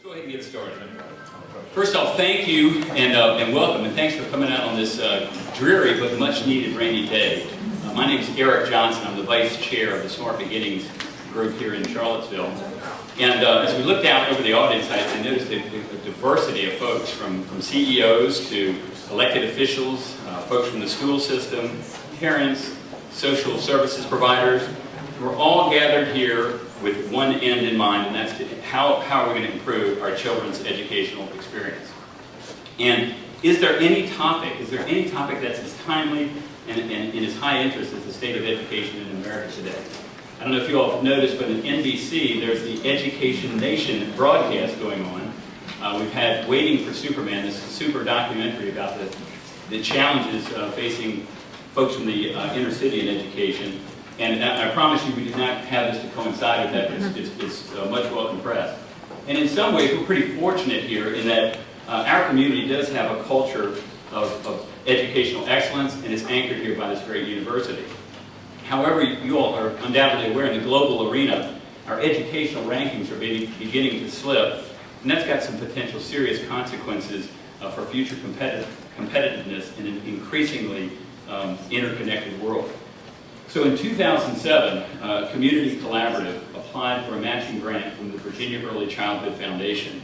Let's go ahead and get started. First off, thank you and welcome, and thanks for coming out on this dreary but much needed rainy day. My name is Eric Johnson. I'm the Vice Chair of the Smart Beginnings group here in Charlottesville. And as we looked out over the audience, I noticed a diversity of folks from CEOs to elected officials, folks from the school system, parents, social services providers. We're all gathered here with one end in mind, and that's how are we going to improve our children's educational experience. And is there any topic that's as timely and as high interest as the state of education in America today? I don't know if you all have noticed, but in NBC, there's the Education Nation broadcast going on. We've had Waiting for Superman, this super documentary about the challenges facing folks from the inner city in education. And I promise you, we did not have this to coincide with that, but it's much welcome press. And in some ways, we're pretty fortunate here in that our community does have a culture of educational excellence and is anchored here by this great university. However, you all are undoubtedly aware in the global arena, our educational rankings are beginning to slip, and that's got some potential serious consequences for future competitiveness in an increasingly interconnected world. So in 2007, Community Collaborative applied for a matching grant from the Virginia Early Childhood Foundation.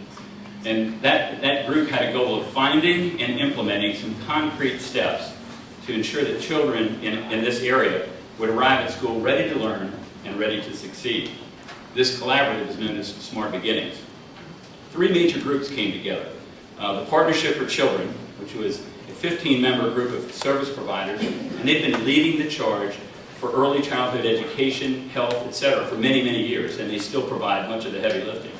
And that group had a goal of finding and implementing some concrete steps to ensure that children in this area would arrive at school ready to learn and ready to succeed. This collaborative is known as Smart Beginnings. 3 major groups came together. The Partnership for Children, which was a 15-member group of service providers, and they've been leading the charge for early childhood education, health, etc. for many, many years, and they still provide much of the heavy lifting.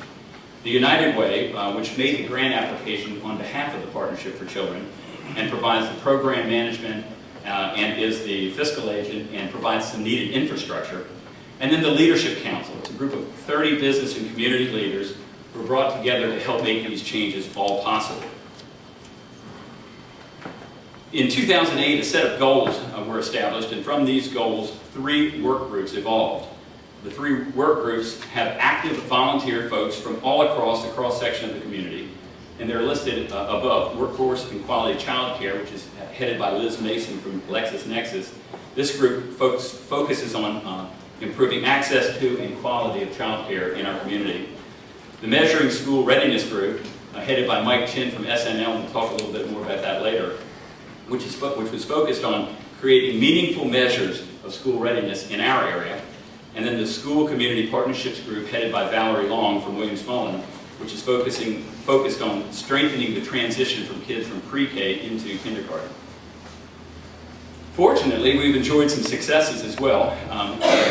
The United Way, which made the grant application on behalf of the Partnership for Children and provides the program management and is the fiscal agent and provides some needed infrastructure. And then the Leadership Council. It's a group of 30 business and community leaders who were brought together to help make these changes all possible. In 2008, a set of goals were established, and from these goals, 3 work groups evolved. The 3 work groups have active volunteer folks from all across the cross-section of the community, and they're listed above. Workforce and Quality Child Care, which is headed by Liz Mason from LexisNexis. This group focuses on improving access to and quality of child care in our community. The Measuring School Readiness Group, headed by Mike Chin from SNL, and we'll talk a little bit more about that later, which was focused on creating meaningful measures of school readiness in our area. And then the School Community Partnerships Group, headed by Valerie Long from Williams-Mullen, which is focused on strengthening the transition from kids from pre-K into kindergarten. Fortunately, we've enjoyed some successes as well.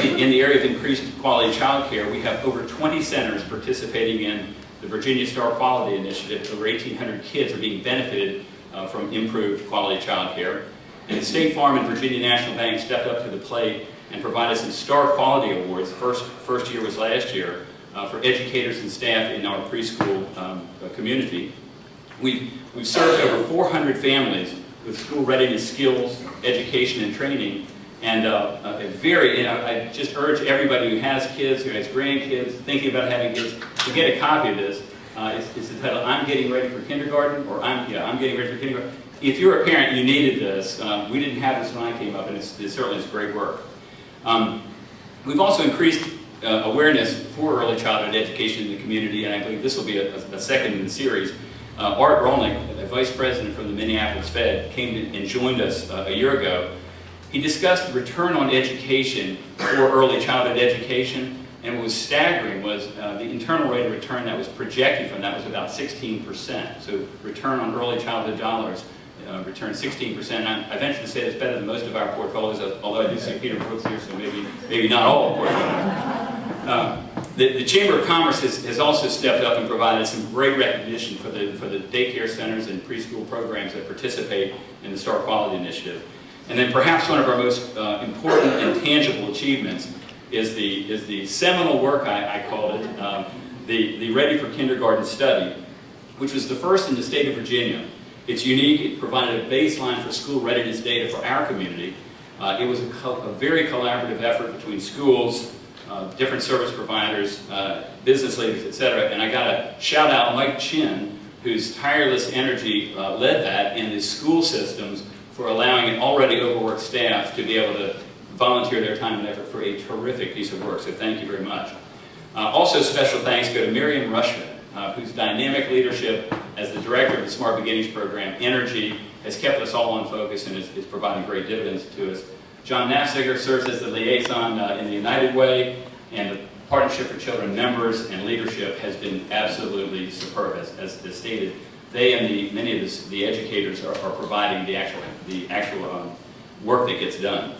In the area of increased quality child care, we have over 20 centers participating in the Virginia Star Quality Initiative. Over 1,800 kids are being benefited from improved quality child care. And State Farm and Virginia National Bank stepped up to the plate and provided some Star Quality Awards. First year was last year for educators and staff in our preschool community. We've served over 400 families with school readiness skills, education, and training. And I just urge everybody who has kids, who has grandkids, thinking about having kids, to get a copy of this. It's the title, I'm Getting Ready for Kindergarten, or I'm Getting Ready for Kindergarten. If you're a parent, you needed this. We didn't have this when I came up, and it certainly is great work. We've also increased awareness for early childhood education in the community, and I believe this will be a second in the series. Art Rolnick, the Vice President from the Minneapolis Fed, came and joined us a year ago. He discussed the return on education for early childhood education. And what was staggering was the internal rate of return that was projected from that was about 16%. So return on early childhood dollars returned 16%. And I venture to say it's better than most of our portfolios, although I do see Peter Brooks here, so maybe not all portfolios. The Chamber of Commerce has also stepped up and provided some great recognition for the daycare centers and preschool programs that participate in the Star Quality Initiative. And then perhaps one of our most important and tangible achievements is the seminal work, I called it, the Ready for Kindergarten study, which was the first in the state of Virginia. It's unique. It provided a baseline for school readiness data for our community. It was a very collaborative effort between schools, different service providers, business leaders, etc. And I got to shout out Mike Chin, whose tireless energy led that, and his school systems for allowing an already overworked staff to be able to volunteer their time and effort for a terrific piece of work. So thank you very much. Also special thanks go to Miriam Rushman, whose dynamic leadership as the director of the Smart Beginnings program, Energy, has kept us all on focus and is providing great dividends to us. John Nafziger serves as the liaison in the United Way, and the Partnership for Children members and leadership has been absolutely superb, as stated. They and many of the educators are providing the actual work that gets done.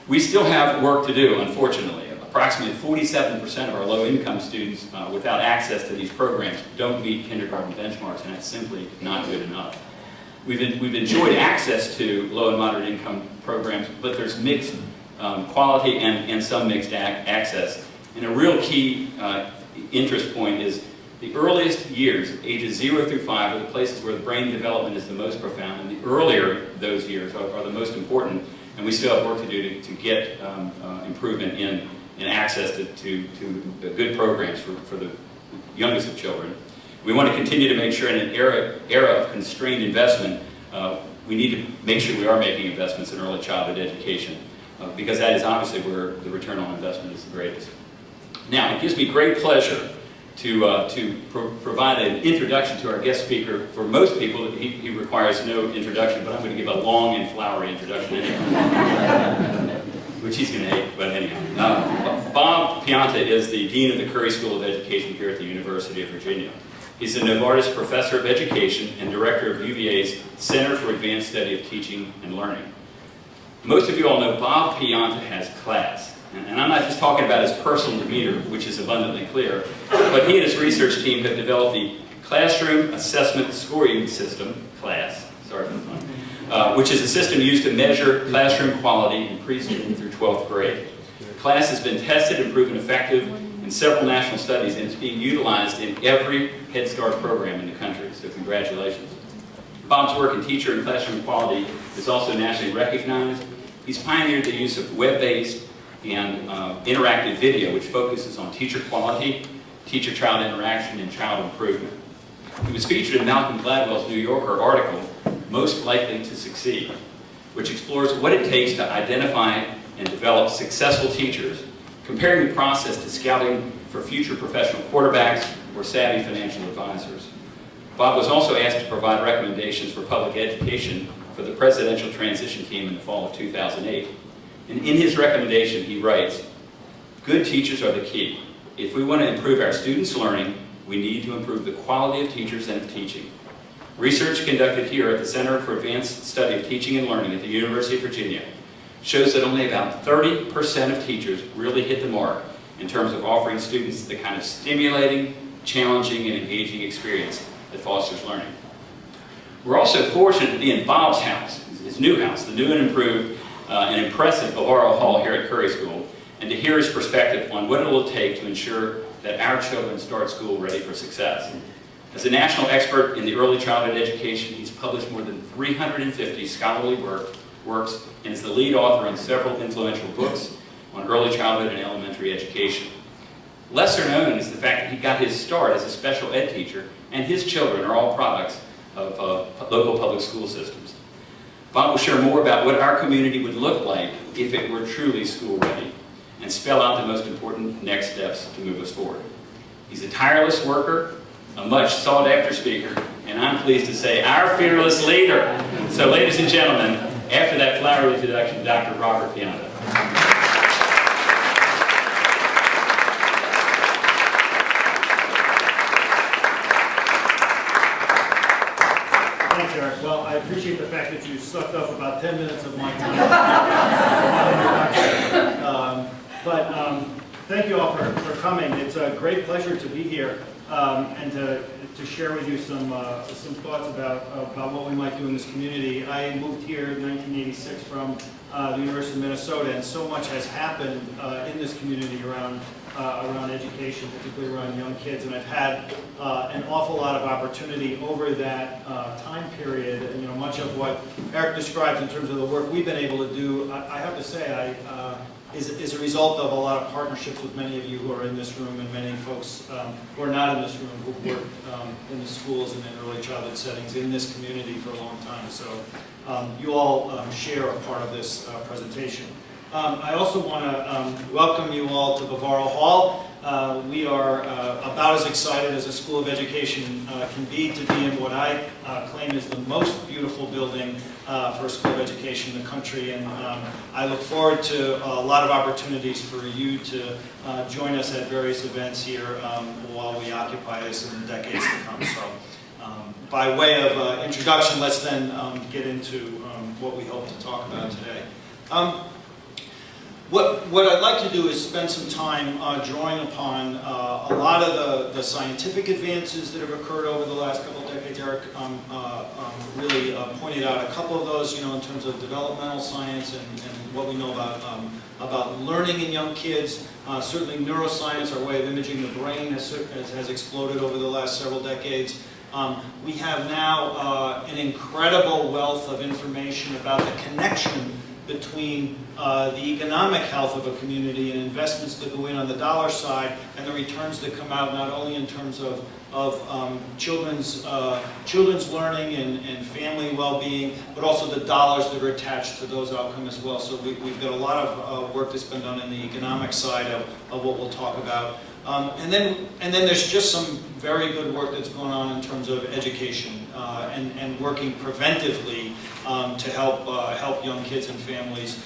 We still have work to do, unfortunately. Approximately 47% of our low-income students without access to these programs don't meet kindergarten benchmarks, and that's simply not good enough. We've enjoyed access to low and moderate income programs, but there's mixed quality and some mixed access. And a real key interest point is the earliest years, ages 0 through 5, are the places where the brain development is the most profound, and the earlier those years are the most important, and we still have work to do to get improvement in access to good programs for the youngest of children. We want to continue to make sure in an era of constrained investment, we need to make sure we are making investments in early childhood education, because that is obviously where the return on investment is the greatest. Now, it gives me great pleasure to provide an introduction to our guest speaker. For most people, he requires no introduction, but I'm going to give a long and flowery introduction anyway, which he's going to hate, but anyhow. Bob Pianta is the Dean of the Curry School of Education here at the University of Virginia. He's a Novartis Professor of Education and Director of UVA's Center for Advanced Study of Teaching and Learning. Most of you all know Bob Pianta has class. And I'm not just talking about his personal demeanor, which is abundantly clear, but he and his research team have developed the Classroom Assessment Scoring System, CLASS, sorry for the fun, which is a system used to measure classroom quality in preschool through 12th grade. CLASS has been tested and proven effective in several national studies, and it's being utilized in every Head Start program in the country, so congratulations. Bob's work in teacher and classroom quality is also nationally recognized. He's pioneered the use of web-based and interactive video, which focuses on teacher quality, teacher-child interaction, and child improvement. He was featured in Malcolm Gladwell's New Yorker article, Most Likely to Succeed, which explores what it takes to identify and develop successful teachers, comparing the process to scouting for future professional quarterbacks or savvy financial advisors. Bob was also asked to provide recommendations for public education for the Presidential Transition Team in the fall of 2008. And in his recommendation, he writes, "Good teachers are the key. If we want to improve our students' learning, we need to improve the quality of teachers and of teaching. Research conducted here at the Center for Advanced Study of Teaching and Learning at the University of Virginia shows that only about 30% of teachers really hit the mark in terms of offering students the kind of stimulating, challenging, and engaging experience that fosters learning." We're also fortunate to be in Bob's house, his new house, the new and improved and impressive Bavaro Hall here at Curry School, and to hear his perspective on what it will take to ensure that our children start school ready for success. As a national expert in the early childhood education, he's published more than 350 scholarly works and is the lead author on several influential books on early childhood and elementary education. Lesser known is the fact that he got his start as a special ed teacher, and his children are all products of local public school systems. Bob will share more about what our community would look like if it were truly school ready, and spell out the most important next steps to move us forward. He's a tireless worker, a much sought after speaker, and I'm pleased to say our fearless leader. So ladies and gentlemen, after that flowery introduction, Dr. Robert Pianta. Thanks, Eric. Well, I appreciate the fact that you sucked up about 10 minutes of my time. Thank you all for coming. It's a great pleasure to be here and to share with you some thoughts about what we might do in this community. I moved here in 1986 from the University of Minnesota, and so much has happened in this community around around education, particularly around young kids, and I've had an awful lot of opportunity over that time period. And, you know, much of what Eric describes in terms of the work we've been able to do, I have to say, is a result of a lot of partnerships with many of you who are in this room and many folks who are not in this room who've worked in the schools and in early childhood settings in this community for a long time. So you all share a part of this presentation. I also want to welcome you all to Bavaro Hall. We are about as excited as a school of education can be to be in what I claim is the most beautiful building for a school of education in the country, and I look forward to a lot of opportunities for you to join us at various events here while we occupy this in the decades to come. So by way of introduction, let's then get into what we hope to talk about today. What I'd like to do is spend some time drawing upon a lot of the scientific advances that have occurred over the last couple of decades. Eric really pointed out a couple of those, you know, in terms of developmental science and what we know about learning in young kids. Certainly neuroscience, our way of imaging the brain, has exploded over the last several decades. We have now an incredible wealth of information about the connection between the economic health of a community and investments that go in on the dollar side and the returns that come out, not only in terms of children's learning and family well-being, but also the dollars that are attached to those outcomes as well. So we've got a lot of work that's been done in the economic side of what we'll talk about. And then there's just some very good work that's going on in terms of education and working preventively to help young kids and families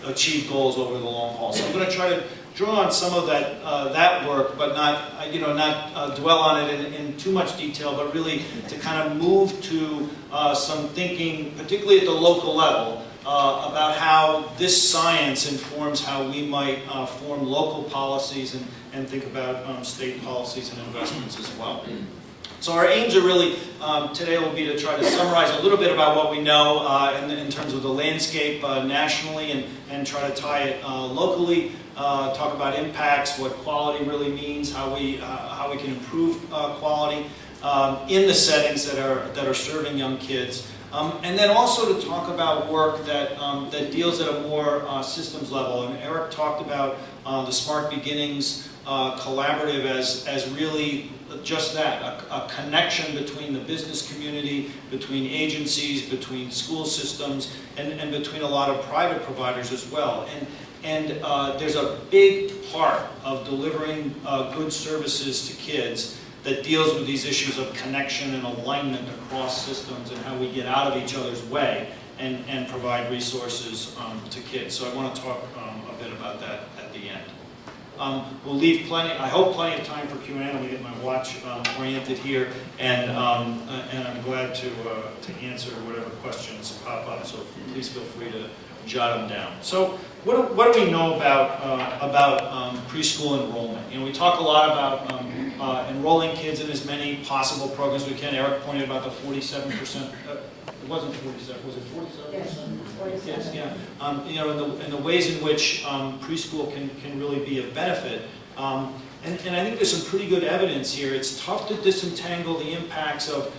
achieve goals over the long haul. So I'm going to try to draw on some of that work, but not dwell on it in too much detail, but really to kind of move to some thinking, particularly at the local level, about how this science informs how we might form local policies and think about state policies and investments as well. So our aims are really, today will be to try to summarize a little bit about what we know in terms of the landscape nationally and try to tie it locally, talk about impacts, what quality really means, how we can improve quality in the settings that are serving young kids. And then also to talk about work that deals at a more systems level. And Eric talked about the Smart Beginnings collaborative as really just that, a connection between the business community, between agencies, between school systems, and between a lot of private providers as well. And there's a big part of delivering good services to kids that deals with these issues of connection and alignment across systems and how we get out of each other's way and provide resources to kids. So I want to talk a bit about that at the end. We'll leave I hope plenty of time for Q&A. Let me get my watch oriented here, and I'm glad to answer whatever questions pop up, so please feel free to jot them down. So what do we know about preschool enrollment? You know, we talk a lot about enrolling kids in as many possible programs as we can. Eric pointed about the 47%. It wasn't 47. Was it 47%? Yes, 47. Yes, yeah. You know, in the ways in which preschool can really be of benefit. And I think there's some pretty good evidence here. It's tough to disentangle the impacts of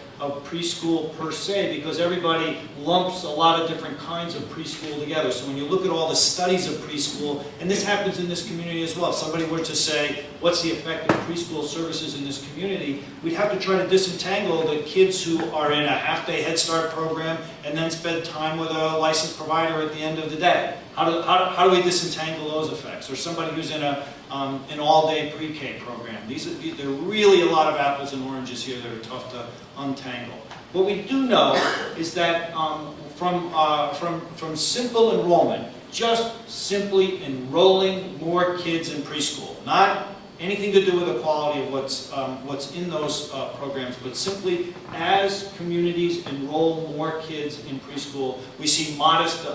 preschool per se, because everybody lumps a lot of different kinds of preschool together. So when you look at all the studies of preschool, and this happens in this community as well, if somebody were to say, what's the effect of preschool services in this community, we'd have to try to disentangle the kids who are in a half-day Head Start program and then spend time with a licensed provider at the end of the day. How do we disentangle those effects? Or somebody who's in an all-day pre-K program. There are really a lot of apples and oranges here that are tough to untangle. What we do know is that from simple enrollment, just simply enrolling more kids in preschool, not anything to do with the quality of what's in those programs, but simply as communities enroll more kids in preschool, we see modest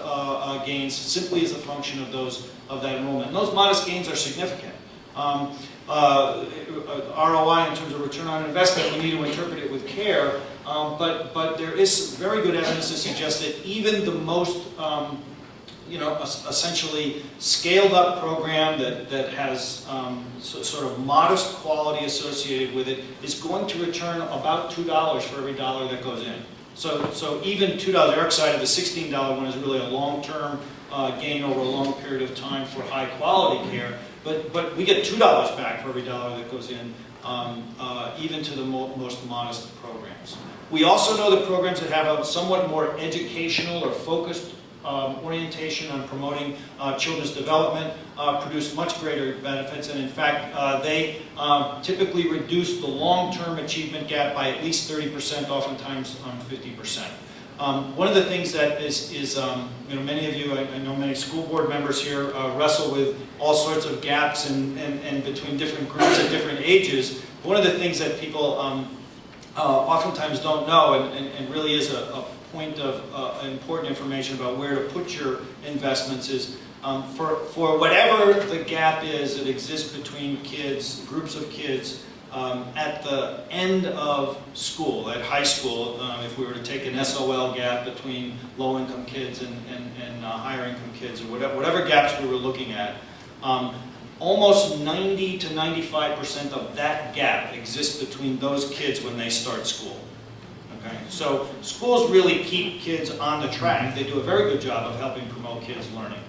gains simply as a function of that enrollment. And those modest gains are significant. ROI in terms of return on investment, we need to interpret it with care, but there is very good evidence to suggest that even the most essentially scaled up program that has sort of modest quality associated with it is going to return about $2 for every dollar that goes in. So even $2, Eric cited the $16 one is really a long-term gain over a long period of time for high quality care, but we get $2 back for every dollar that goes in, even to the most modest programs. We also know that programs that have a somewhat more educational or focused orientation on promoting children's development produce much greater benefits, and in fact they typically reduce the long-term achievement gap by at least 30%, oftentimes 50%. One of the things that is many of you, I know many school board members here wrestle with all sorts of gaps and between different groups at different ages. One of the things that people oftentimes don't know, and really is a point of important information about where to put your investments, is for whatever the gap is that exists between kids, groups of kids, at the end of school, at high school, if we were to take an SOL gap between low-income kids and higher-income kids, or whatever gaps we were looking at, almost 90 to 95% of that gap exists between those kids when they start school. Okay? So schools really keep kids on the track. They do a very good job of helping promote kids' learning.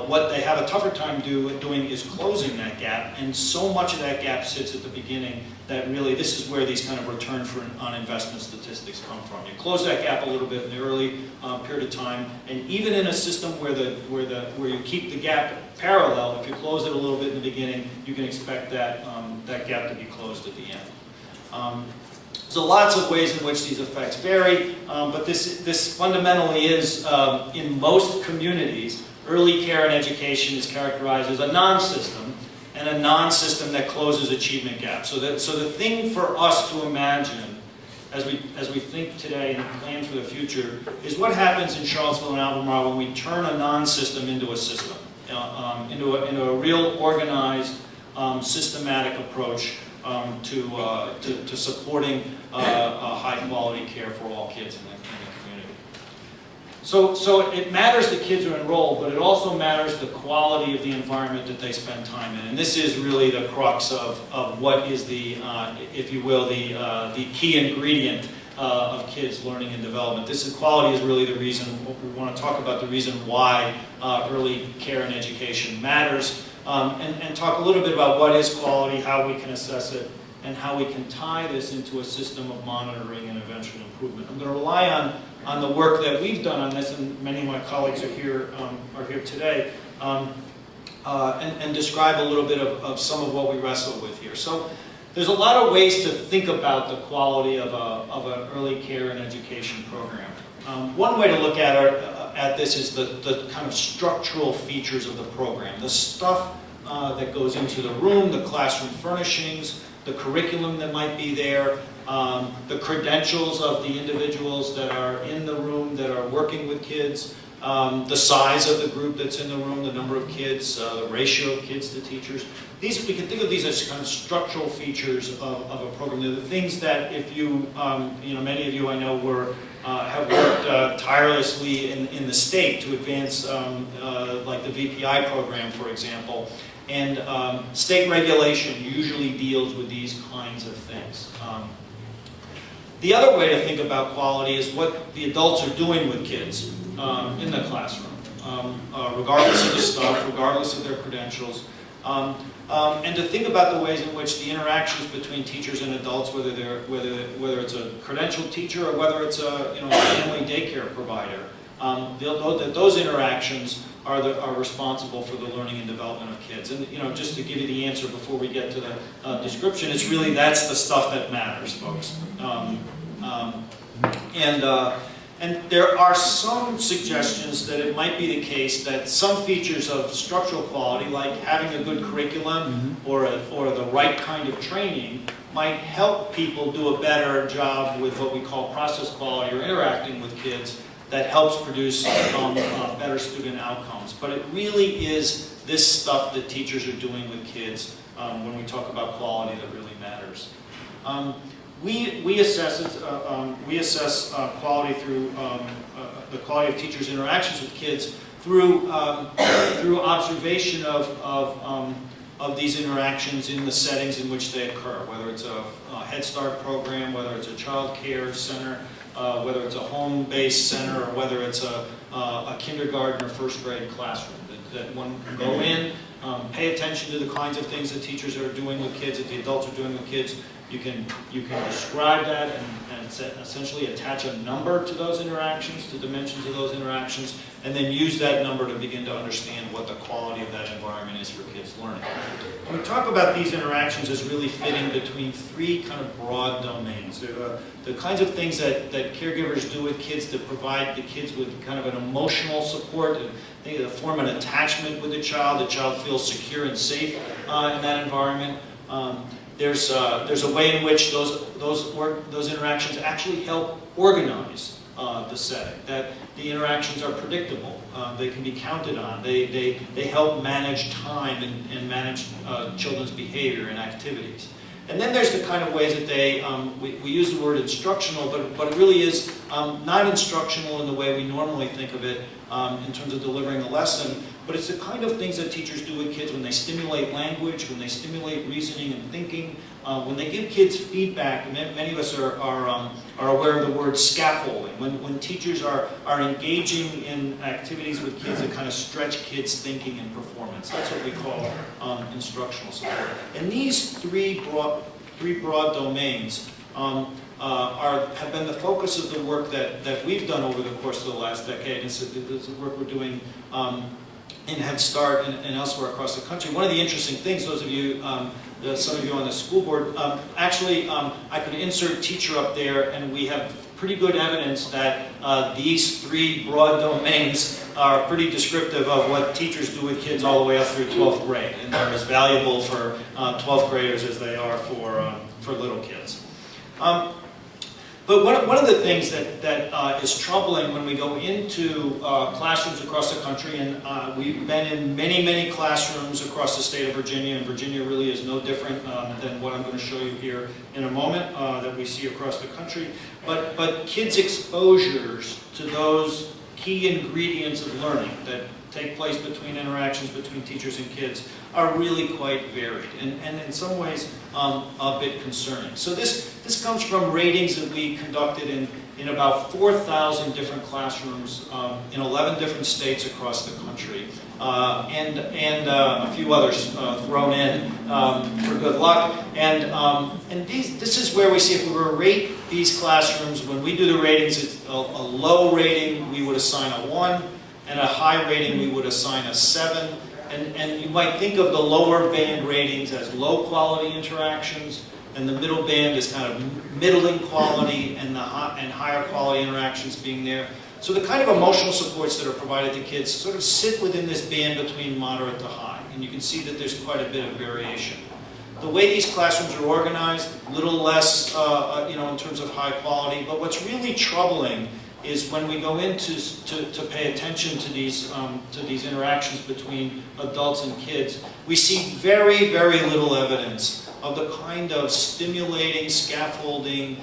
What they have a tougher time doing is closing that gap, and so much of that gap sits at the beginning that really this is where these kind of return on investment statistics come from. You close that gap a little bit in the early period of time, and even in a system where you keep the gap parallel, if you close it a little bit in the beginning, you can expect that that gap to be closed at the end. So lots of ways in which these effects vary, but this fundamentally is, in most communities, early care and education is characterized as a non-system, and a non-system that closes achievement gaps. So the thing for us to imagine, as we think today and plan for the future, is what happens in Charlottesville and Albemarle when we turn a non-system into a system, into a real organized, systematic approach to supporting high-quality care for all kids in the community. So it matters that kids are enrolled, but it also matters the quality of the environment that they spend time in. And this is really the crux of what is the, if you will, the key ingredient of kids' learning and development. Quality is really the reason, we want to talk about the reason why early care and education matters. And talk a little bit about what is quality, how we can assess it, and how we can tie this into a system of monitoring and eventual improvement. I'm going to rely on the work that we've done on this, and many of my colleagues are here today, and describe a little bit of some of what we wrestle with here. So there's a lot of ways to think about the quality of an early care and education program. One way to look at this is the kind of structural features of the program. The stuff that goes into the room, the classroom furnishings, the curriculum that might be there, the credentials of the individuals that are in the room that are working with kids, the size of the group that's in the room, the number of kids, the ratio of kids to teachers. We can think of these as kind of structural features of a program. They're the things that if you, many of you I know have worked tirelessly in the state to advance like the VPI program, for example. And state regulation usually deals with these kinds of things. The other way to think about quality is what the adults are doing with kids in the classroom, regardless of the stuff, regardless of their credentials. And to think about the ways in which the interactions between teachers and adults, whether it's a credentialed teacher or whether it's a family daycare provider, they'll know that those interactions are responsible for the learning and development of kids. And just to give you the answer before we get to the description, it's really that's the stuff that matters, folks. And there are some suggestions that it might be the case that some features of structural quality, like having a good curriculum or the right kind of training, might help people do a better job with what we call process quality or interacting with kids that helps produce better student outcomes. But it really is this stuff that teachers are doing with kids when we talk about quality that really matters. We assess quality through the quality of teachers' interactions with kids through observation of these interactions in the settings in which they occur, whether it's a Head Start program, whether it's a child care center, whether it's a home-based center, or whether it's a kindergarten or first grade classroom. That one can go in, pay attention to the kinds of things that teachers are doing with kids, that the adults are doing with kids. You can describe that and essentially attach a number to those interactions, to dimensions of those interactions, and then use that number to begin to understand what the quality of that environment is for kids learning. We talk about these interactions as really fitting between three kind of broad domains. They're the kinds of things that caregivers do with kids to provide the kids with kind of an emotional support, to form an attachment with the child feels secure and safe in that environment. There's a way in which those interactions actually help organize the setting, that the interactions are predictable, they can be counted on, they help manage time and manage children's behavior and activities. And then there's the kind of ways that we use the word instructional, but it really is not instructional in the way we normally think of it in terms of delivering a lesson, but it's the kind of things that teachers do with kids when they stimulate language, when they stimulate reasoning and thinking, when they give kids feedback. And many of us are aware of the word scaffolding. When teachers are engaging in activities with kids that kind of stretch kids' thinking and performance. That's what we call instructional support. And these three broad domains have been the focus of the work that we've done over the course of the last decade. It's the work we're doing in Head Start and elsewhere across the country. One of the interesting things, those of you, some of you on the school board, I could insert teacher up there, and we have pretty good evidence that these three broad domains are pretty descriptive of what teachers do with kids all the way up through 12th grade, and they're as valuable for 12th graders as they are for little kids. But one of the things that is troubling when we go into classrooms across the country, and we've been in many classrooms across the state of Virginia, and Virginia really is no different than what I'm going to show you here in a moment that we see across the country. But kids' exposures to those key ingredients of learning that take place between interactions between teachers and kids are really quite varied and in some ways a bit concerning. So this comes from ratings that we conducted in about 4,000 different classrooms in 11 different states across the country, and a few others thrown in for good luck. And this is where we see, if we were to rate these classrooms, when we do the ratings, it's a low rating we would assign a 1, and a high rating we would assign a 7. And you might think of the lower band ratings as low quality interactions, and the middle band is kind of middling quality, and higher quality interactions being there. So the kind of emotional supports that are provided to kids sort of sit within this band between moderate to high, and you can see that there's quite a bit of variation. The way these classrooms are organized, a little less in terms of high quality, but what's really troubling is when we go into to pay attention to these interactions between adults and kids, we see very little evidence of the kind of stimulating, scaffolding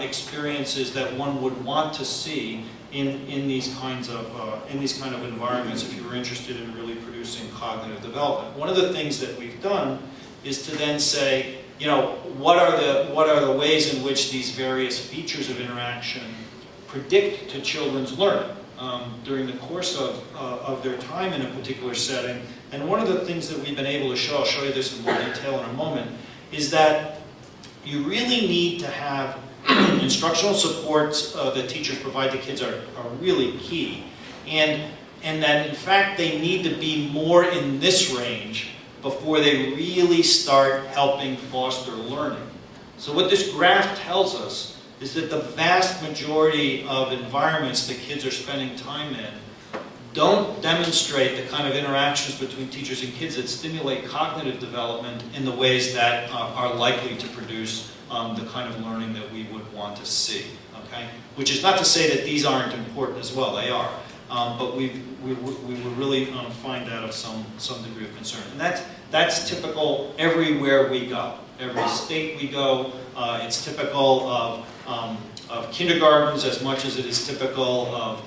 experiences that one would want to see in these kind of environments if you were interested in really producing cognitive development. One of the things that we've done is to then say, what are the ways in which these various features of interaction predict to children's learning during the course of their time in a particular setting. And one of the things that we've been able to show, I'll show you this in more detail in a moment, is that you really need to have instructional supports that teachers provide to kids are really key. And that in fact they need to be more in this range before they really start helping foster learning. So what this graph tells us is that the vast majority of environments that kids are spending time in don't demonstrate the kind of interactions between teachers and kids that stimulate cognitive development in the ways that are likely to produce the kind of learning that we would want to see. Okay? Which is not to say that these aren't important as well, they are. But we would really find that of some degree of concern. And that's typical everywhere we go. Every state we go, it's typical of kindergartens as much as it is typical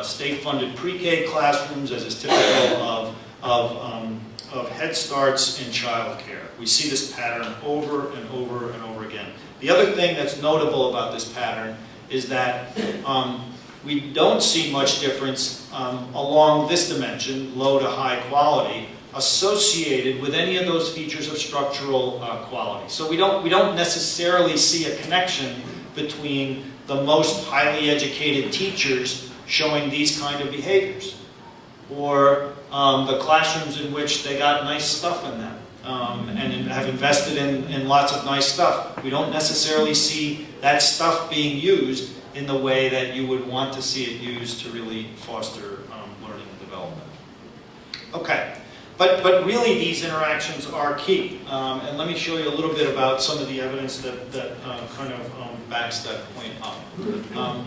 state-funded pre-K classrooms, as is typical of Head Starts and child care. We see this pattern over and over and over again. The other thing that's notable about this pattern is that we don't see much difference along this dimension, low to high quality, associated with any of those features of structural quality. So we don't necessarily see a connection between the most highly educated teachers showing these kind of behaviors, or the classrooms in which they got nice stuff in them and have invested in lots of nice stuff. We don't necessarily see that stuff being used in the way that you would want to see it used to really foster learning and development. Okay, but really these interactions are key. And let me show you a little bit about some of the evidence that kind of backs that point up.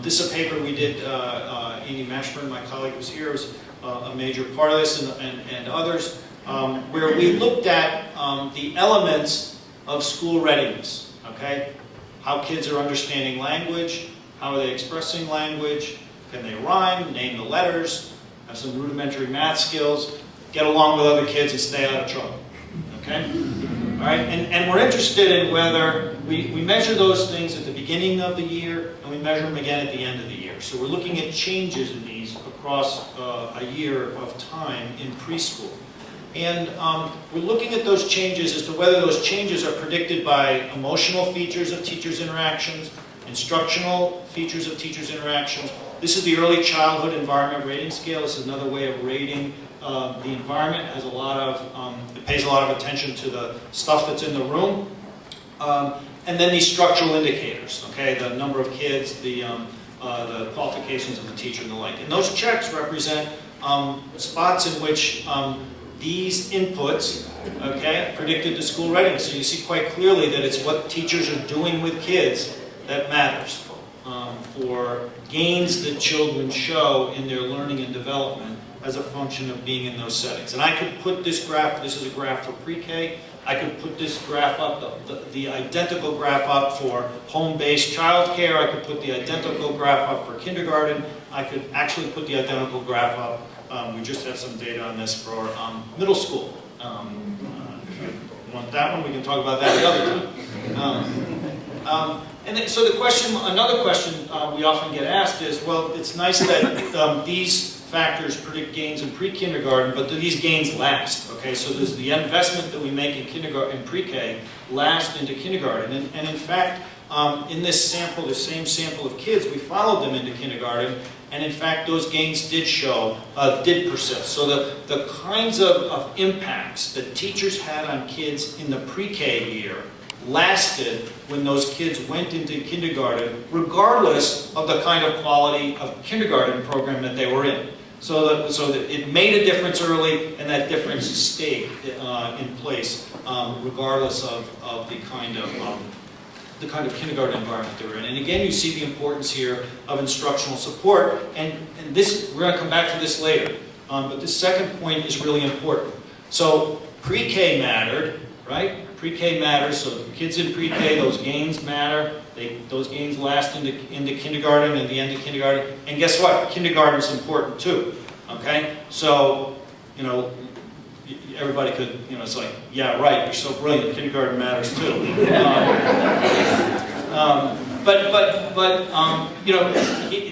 This is a paper we did, Amy Mashburn, my colleague who's here, was a major part of this, and others, where we looked at the elements of school readiness, okay? How kids are understanding language, how are they expressing language, can they rhyme, name the letters, have some rudimentary math skills, get along with other kids and stay out of trouble, okay? All right, and we're interested in whether we measure those things at the beginning of the year and we measure them again at the end of the year. So we're looking at changes in these across a year of time in preschool. And we're looking at those changes as to whether those changes are predicted by emotional features of teachers' interactions, instructional features of teachers' interactions. This is the early childhood environment rating scale. This is another way of rating the environment. It has a lot of, it pays a lot of attention to the stuff that's in the room. And then these structural indicators, okay, the number of kids, the qualifications of the teacher and the like. And those checks represent spots in which these inputs, okay, predicted the school readiness. So you see quite clearly that it's what teachers are doing with kids that matters for gains that children show in their learning and development as a function of being in those settings. And I could put this graph, this is a graph for pre-K, I could put this graph up, the identical graph up for home-based childcare, I could put the identical graph up for kindergarten, I could actually put the identical graph up, we just have some data on this for middle school. If you want that one, we can talk about that another time. And then, so the question, another question we often get asked is, well, it's nice that these factors predict gains in pre-kindergarten, but do these gains last? Okay, so does the investment that we make in kindergarten, in pre-K, last into kindergarten? And in fact, in this sample, the same sample of kids, we followed them into kindergarten, and in fact, those gains did show, did persist. So the kinds of impacts that teachers had on kids in the pre-K year lasted when those kids went into kindergarten, regardless of the kind of quality of kindergarten program that they were in. So that it made a difference early, and that difference stayed in place, regardless of the kind of kindergarten environment they were in. And again, you see the importance here of instructional support, and this, we're going to come back to this later, but this second point is really important. So pre-K mattered, right? Pre-K matters, so the kids in pre-K, those gains matter. Those gains last into kindergarten and the end of kindergarten. And guess what? Kindergarten is important too, okay? So, you know, everybody could, you know, it's like, yeah, right, you're so brilliant, kindergarten matters too. You know,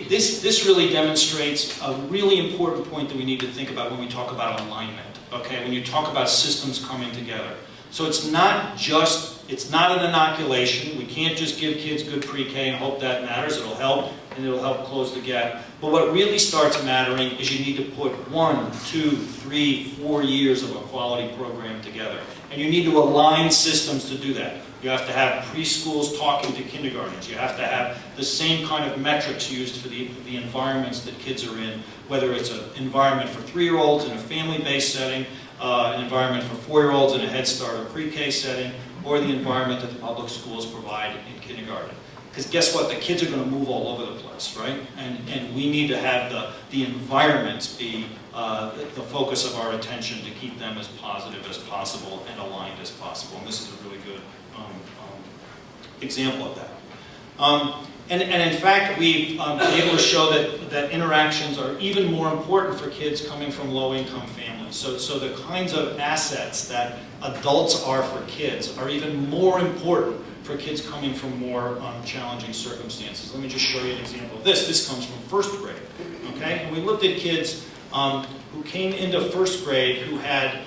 this really demonstrates a really important point that we need to think about when we talk about alignment, okay? When you talk about systems coming together. So it's not an inoculation. We can't just give kids good pre-K and hope that matters. It'll help, and it'll help close the gap. But what really starts mattering is you need to put 1, 2, 3, 4 years of a quality program together. And you need to align systems to do that. You have to have preschools talking to kindergartens. You have to have the same kind of metrics used for the environments that kids are in, whether it's an environment for 3-year-olds in a family-based setting, an environment for 4-year-olds in a Head Start or pre-K setting, or the environment that the public schools provide in kindergarten. Because guess what? The kids are going to move all over the place, right? And we need to have the environments be the focus of our attention to keep them as positive as possible and aligned as possible. And this is a really good example of that. And in fact, we've been able to show that interactions are even more important for kids coming from low-income families. So the kinds of assets that adults are for kids are even more important for kids coming from more challenging circumstances. Let me just show you an example of this. This comes from first grade. Okay? And we looked at kids who came into first grade who had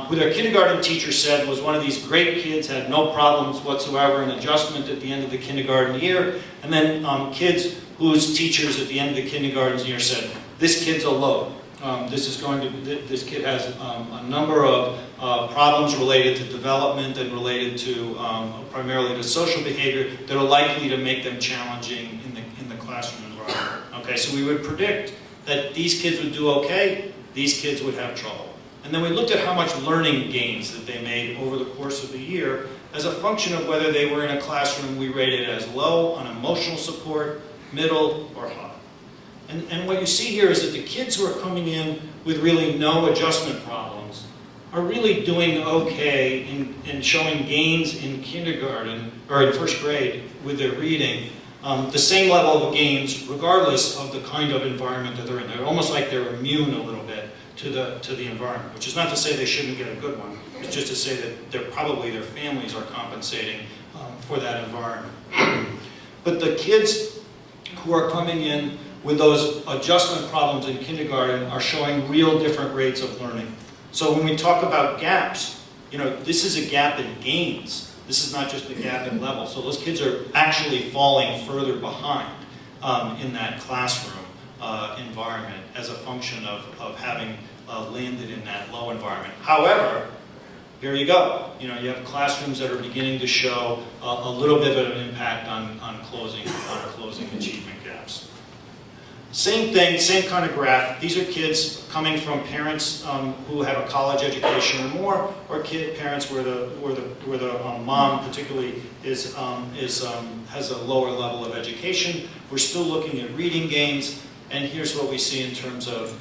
who their kindergarten teacher said was one of these great kids, had no problems whatsoever, an adjustment at the end of the kindergarten year, and then kids whose teachers at the end of the kindergarten year said, this kid's a load. This kid has a number of problems related to development and related to primarily to social behavior that are likely to make them challenging in the classroom environment. Okay, so we would predict that these kids would do okay, these kids would have trouble. And then we looked at how much learning gains that they made over the course of the year as a function of whether they were in a classroom we rated as low on emotional support, middle, or high. And what you see here is that the kids who are coming in with really no adjustment problems are really doing okay in showing gains in kindergarten, or in first grade with their reading, the same level of gains regardless of the kind of environment that they're in. They're almost like they're immune a little bit to the environment, which is not to say they shouldn't get a good one. It's just to say that their families are compensating for that environment. But the kids who are coming in with those adjustment problems in kindergarten are showing real different rates of learning. So when we talk about gaps, this is a gap in gains. This is not just a gap in level. So those kids are actually falling further behind in that classroom environment as a function of having landed in that low environment. However, here you go. You have classrooms that are beginning to show a little bit of an impact on closing achievement gaps. Same thing, same kind of graph. These are kids coming from parents who have a college education or more, or parents where the mom particularly has a lower level of education. We're still looking at reading gains, and here's what we see in terms of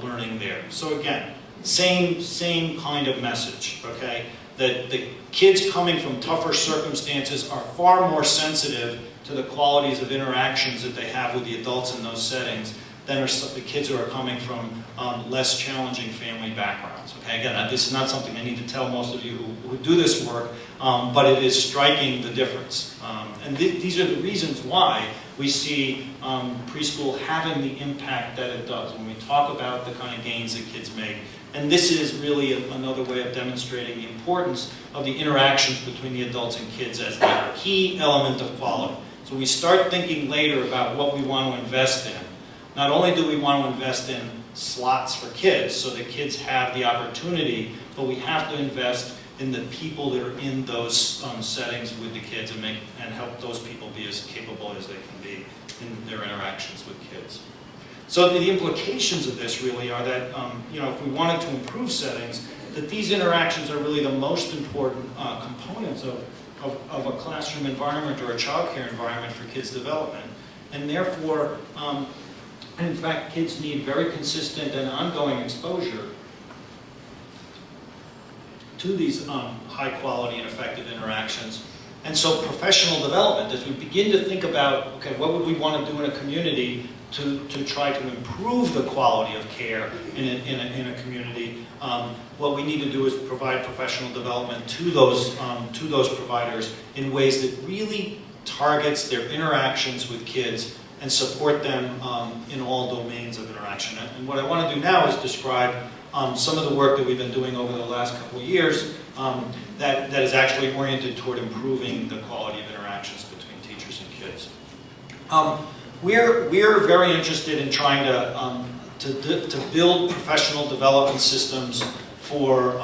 learning there. So again, same kind of message, okay? That the kids coming from tougher circumstances are far more sensitive to the qualities of interactions that they have with the adults in those settings than are the kids who are coming from less challenging family backgrounds. Okay, again, this is not something I need to tell most of you who do this work, but it is striking the difference. And these are the reasons why we see preschool having the impact that it does when we talk about the kind of gains that kids make. And this is really another way of demonstrating the importance of the interactions between the adults and kids as the key element of quality. So we start thinking later about what we want to invest in. Not only do we want to invest in slots for kids so that kids have the opportunity, but we have to invest in the people that are in those settings with the kids and help those people be as capable as they can be in their interactions with kids. So the implications of this really are that if we wanted to improve settings, that these interactions are really the most important components of a classroom environment or a child care environment for kids' development. And therefore, in fact, kids need very consistent and ongoing exposure to these high-quality and effective interactions. And so professional development, as we begin to think about, okay, what would we want to do in a community to try to improve the quality of care in a community, what we need to do is provide professional development to those providers in ways that really targets their interactions with kids and support them in all domains of interaction. And what I want to do now is describe some of the work that we've been doing over the last couple of years that is actually oriented toward improving the quality of interactions between teachers and kids. We're very interested in trying to build professional development systems for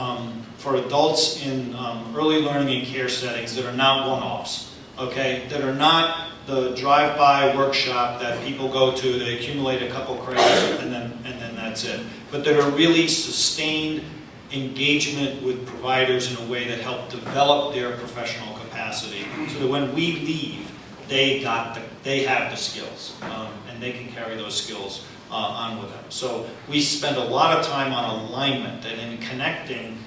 adults in early learning and care settings that are not one-offs, okay? That are not the drive-by workshop that people go to, they accumulate a couple credits and then that's it. But that are really sustained engagement with providers in a way that help develop their professional capacity so that when we leave, they have the skills and they can carry those skills on with them. So we spend a lot of time on alignment and in connecting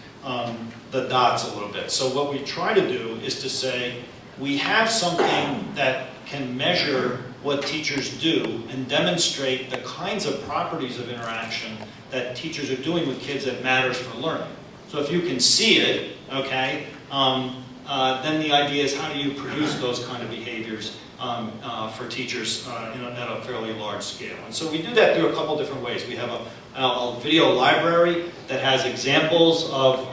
the dots a little bit. So what we try to do is to say, we have something that can measure what teachers do and demonstrate the kinds of properties of interaction that teachers are doing with kids that matters for learning. So if you can see it, okay, then the idea is how do you produce those kind of behaviors for teachers at a fairly large scale. And so we do that through a couple different ways. We have a video library that has examples of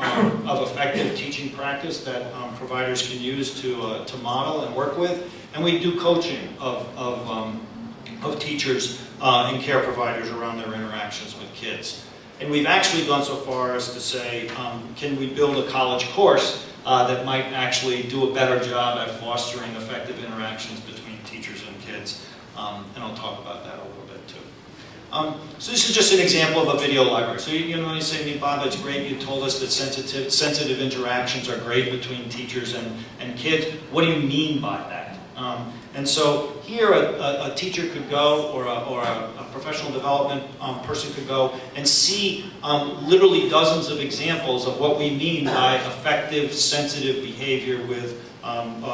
effective teaching practice that providers can use to model and work with. And we do coaching of teachers and care providers around their interactions with kids. And we've actually gone so far as to say, can we build a college course that might actually do a better job at fostering effective interactions between teachers and kids? And I'll talk about that a little bit too. So this is just an example of a video library. So you know when you say, Bob, that's great, you told us that sensitive interactions are great between teachers and kids. What do you mean by that? And so here a teacher could go, or a professional development person could go and see literally dozens of examples of what we mean by effective, sensitive behavior with,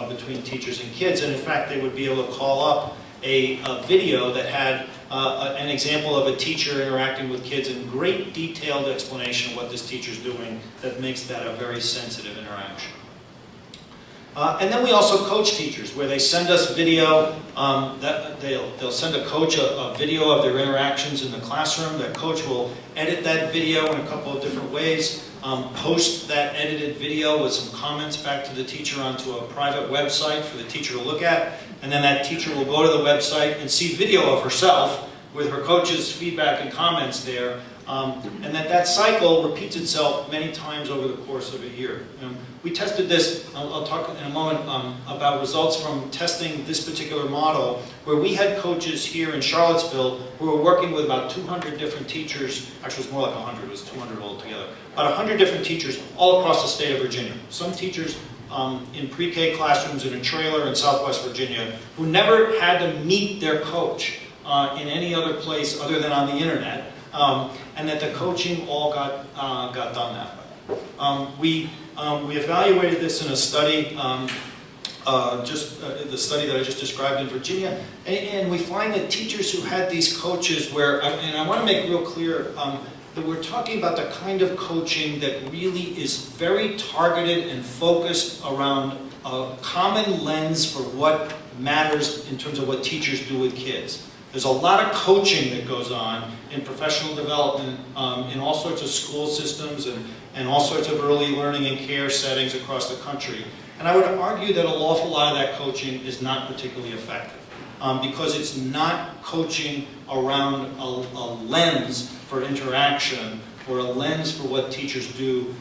between teachers and kids. And in fact, they would be able to call up a video that had an example of a teacher interacting with kids in great detailed explanation of what this teacher's doing that makes that a very sensitive interaction. And then we also coach teachers, where they send us video. They'll send a coach a video of their interactions in the classroom. That coach will edit that video in a couple of different ways, post that edited video with some comments back to the teacher onto a private website for the teacher to look at. And then that teacher will go to the website and see video of herself with her coach's feedback and comments there. And that cycle repeats itself many times over the course of a year. We tested this, I'll talk in a moment about results from testing this particular model, where we had coaches here in Charlottesville who were working with about 200 different teachers. Actually, it was more like 100, it was 200 altogether. About 100 different teachers all across the state of Virginia. Some teachers in pre-K classrooms in a trailer in Southwest Virginia who never had to meet their coach in any other place other than on the internet. And that the coaching all got done that way. We evaluated this in a study, the study that I just described in Virginia, and we find that teachers who had these coaches where, and I want to make real clear, that we're talking about the kind of coaching that really is very targeted and focused around a common lens for what matters in terms of what teachers do with kids. There's a lot of coaching that goes on in professional development in all sorts of school systems and all sorts of early learning and care settings across the country. And I would argue that an awful lot of that coaching is not particularly effective because it's not coaching around a lens for interaction or a lens for what teachers do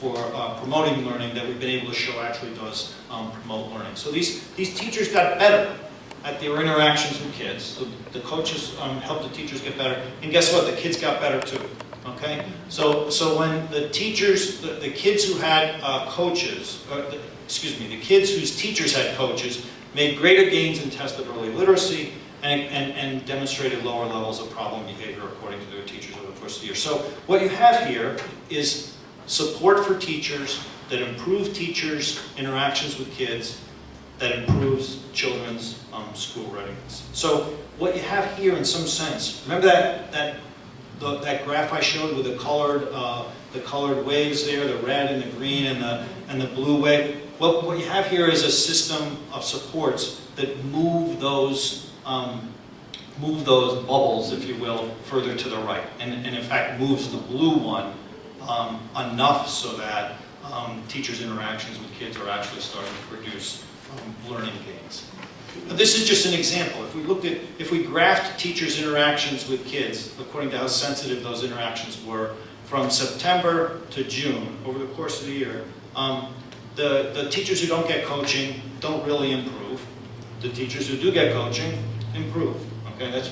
for promoting learning that we've been able to show actually does promote learning. So these teachers got better at their interactions with kids. So the coaches helped the teachers get better. And guess what? The kids got better too. Okay? So when the teachers, the kids who had coaches, the kids whose teachers had coaches made greater gains in tests of early literacy and demonstrated lower levels of problem behavior according to their teachers over the course of the year. So what you have here is support for teachers that improve teachers' interactions with kids, that improves children's school readiness. So what you have here in some sense, remember that graph I showed with the colored waves there, the red and the green and the blue wave? Well, what you have here is a system of supports that move those bubbles, if you will, further to the right. And in fact moves the blue one enough so that teachers' interactions with kids are actually starting to produce learning gains. Now, this is just an example. If we graphed teachers' interactions with kids, according to how sensitive those interactions were, from September to June, over the course of the year, the teachers who don't get coaching don't really improve. The teachers who do get coaching improve. Okay, that's,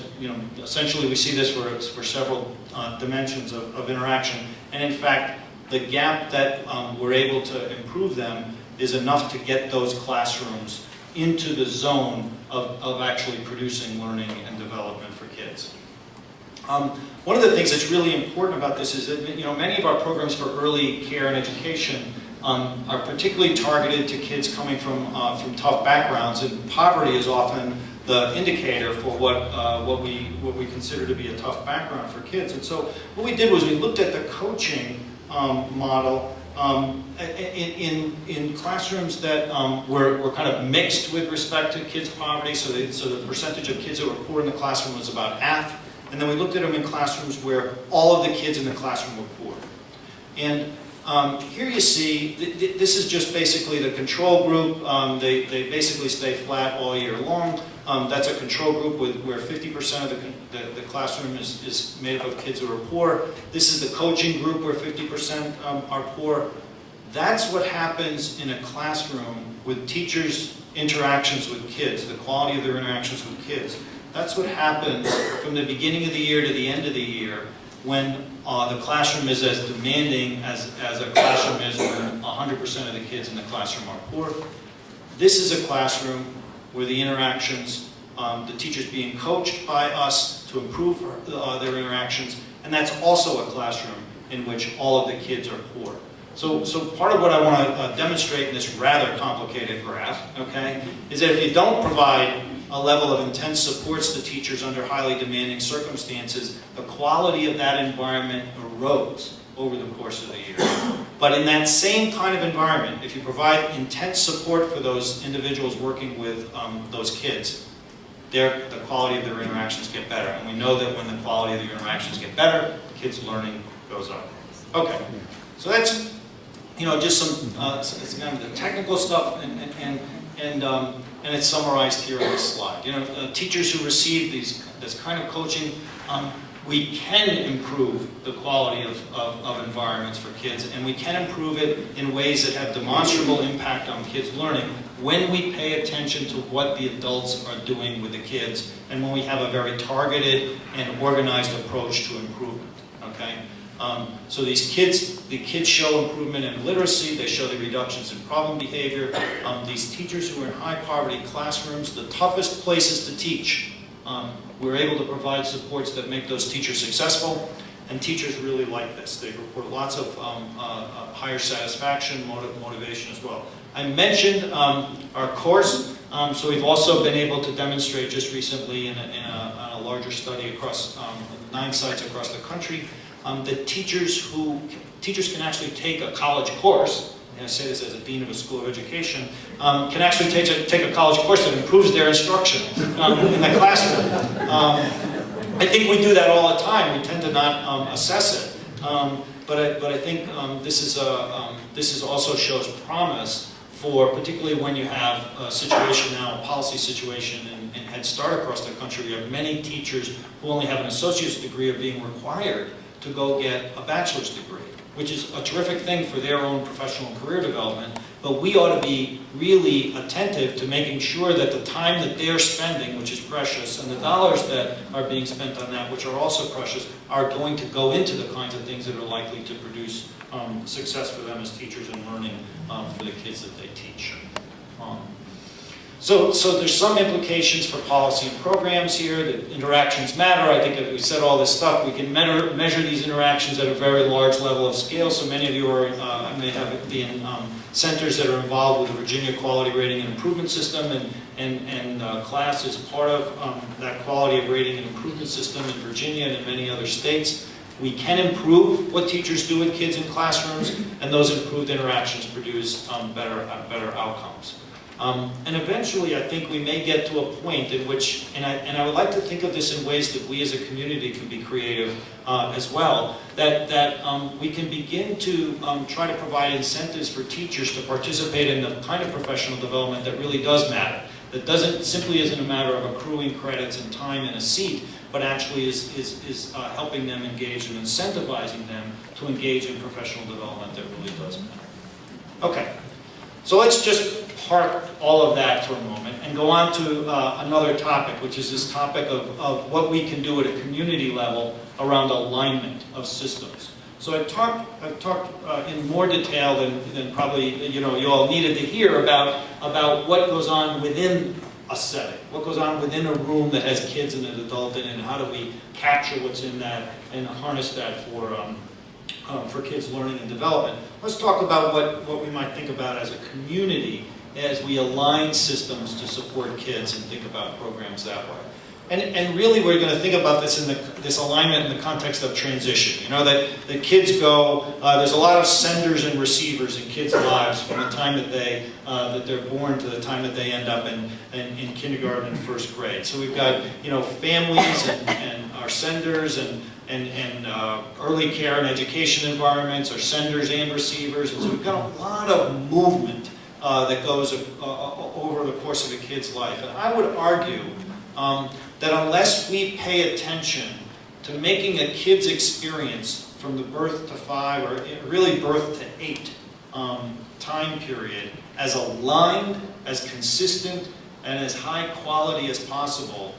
essentially we see this for several dimensions of interaction. And in fact, the gap that we're able to improve them is enough to get those classrooms into the zone of actually producing learning and development for kids. One of the things that's really important about this is that many of our programs for early care and education are particularly targeted to kids coming from tough backgrounds, and poverty is often the indicator for what we consider to be a tough background for kids. And so what we did was we looked at the coaching model in classrooms that were kind of mixed with respect to kids' poverty. So the percentage of kids that were poor in the classroom was about half. And then we looked at them in classrooms where all of the kids in the classroom were poor. And here you see, this is just basically the control group. They basically stay flat all year long. That's a control group where 50% of the classroom is made up of kids who are poor. This is the coaching group where 50% are poor. That's what happens in a classroom with teachers' interactions with kids, the quality of their interactions with kids. That's what happens from the beginning of the year to the end of the year when the classroom is as demanding as a classroom is when 100% of the kids in the classroom are poor. This is a classroom where the interactions, the teachers being coached by us to improve their interactions, and that's also a classroom in which all of the kids are poor. So part of what I want to demonstrate in this rather complicated graph, okay, is that if you don't provide a level of intense supports to teachers under highly demanding circumstances, the quality of that environment erodes over the course of the year. But in that same kind of environment, if you provide intense support for those individuals working with those kids, the quality of their interactions get better. And we know that when the quality of the interactions get better, kids' learning goes up. Okay, so that's just some it's kind of the technical stuff, and it's summarized here on this slide. Teachers who receive this kind of coaching, we can improve the quality of environments for kids, and we can improve it in ways that have demonstrable impact on kids' learning when we pay attention to what the adults are doing with the kids, and when we have a very targeted and organized approach to improvement. Okay. So the kids show improvement in literacy, they show the reductions in problem behavior. These teachers who are in high poverty classrooms, the toughest places to teach, we're able to provide supports that make those teachers successful, and teachers really like this. They report lots of higher satisfaction, motivation as well. I mentioned our course, so we've also been able to demonstrate just recently in a larger study across 9 sites across the country, that teachers can actually take a college course, and I say this as a dean of a school of education, can actually take a college course that improves their instruction in the classroom. I think we do that all the time. We tend to not assess it, but I think this also shows promise for particularly when you have a situation now, a policy situation in Head Start across the country. We have many teachers who only have an associate's degree are being required to go get a bachelor's degree, which is a terrific thing for their own professional and career development, but we ought to be really attentive to making sure that the time that they're spending, which is precious, and the dollars that are being spent on that, which are also precious, are going to go into the kinds of things that are likely to produce success for them as teachers and learning for the kids that they teach. So there's some implications for policy and programs here, that interactions matter. I think if we said all this stuff, we can measure these interactions at a very large level of scale. So many of you may be in centers that are involved with the Virginia Quality Rating and Improvement System, and class is part of that quality of rating and improvement system in Virginia and in many other states. We can improve what teachers do with kids in classrooms, and those improved interactions produce better outcomes. And eventually, I think we may get to a point in which, and I would like to think of this in ways that we as a community can be creative as well, that we can begin to try to provide incentives for teachers to participate in the kind of professional development that really does matter. That simply isn't a matter of accruing credits and time in a seat, but actually is helping them engage and incentivizing them to engage in professional development that really does matter. Okay, so let's just park all of that for a moment and go on to another topic, which is this topic of what we can do at a community level around alignment of systems. So I've talked in more detail than probably you all needed to hear about what goes on within a setting, what goes on within a room that has kids and an adult in it, and how do we capture what's in that and harness that for for kids' learning and development. Let's talk about what we might think about as a community as we align systems to support kids and think about programs that way. And really we're going to think about this in this alignment in the context of transition. You know, that kids go, there's a lot of senders and receivers in kids' lives from the time that they're born to the time that they end up in kindergarten and first grade. So we've got, you know, families and our senders and early care and education environments, our senders and receivers. And so we've got a lot of movement that goes over the course of a kid's life. And I would argue that unless we pay attention to making a kid's experience from the birth to 5, or really birth to 8 time period, as aligned, as consistent, and as high quality as possible,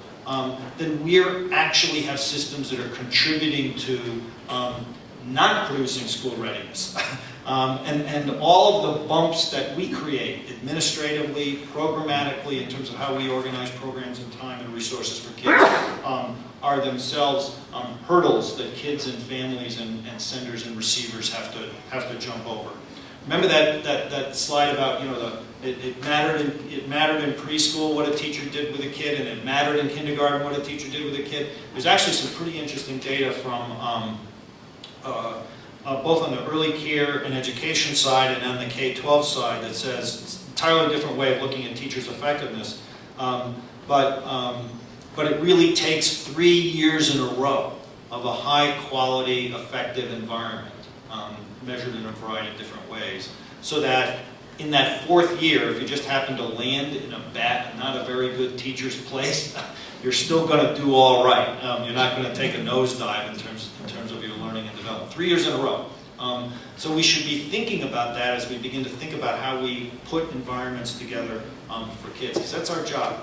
then we actually have systems that are contributing to not producing school readiness. And all of the bumps that we create administratively, programmatically, in terms of how we organize programs and time and resources for kids, are themselves hurdles that kids and families and senders and receivers have to jump over. Remember that slide about, you know, it mattered in preschool what a teacher did with a kid, and it mattered in kindergarten what a teacher did with a kid. There's actually some pretty interesting data from both on the early care and education side and on the K-12 side that says it's an entirely different way of looking at teachers' effectiveness. But it really takes 3 years in a row of a high-quality, effective environment, measured in a variety of different ways, so that in that 4th year, if you just happen to land in not a very good teacher's place, you're still going to do all right. You're not going to take a nosedive in terms of your learning and development. 3 years in a row. So we should be thinking about that as we begin to think about how we put environments together for kids, because that's our job.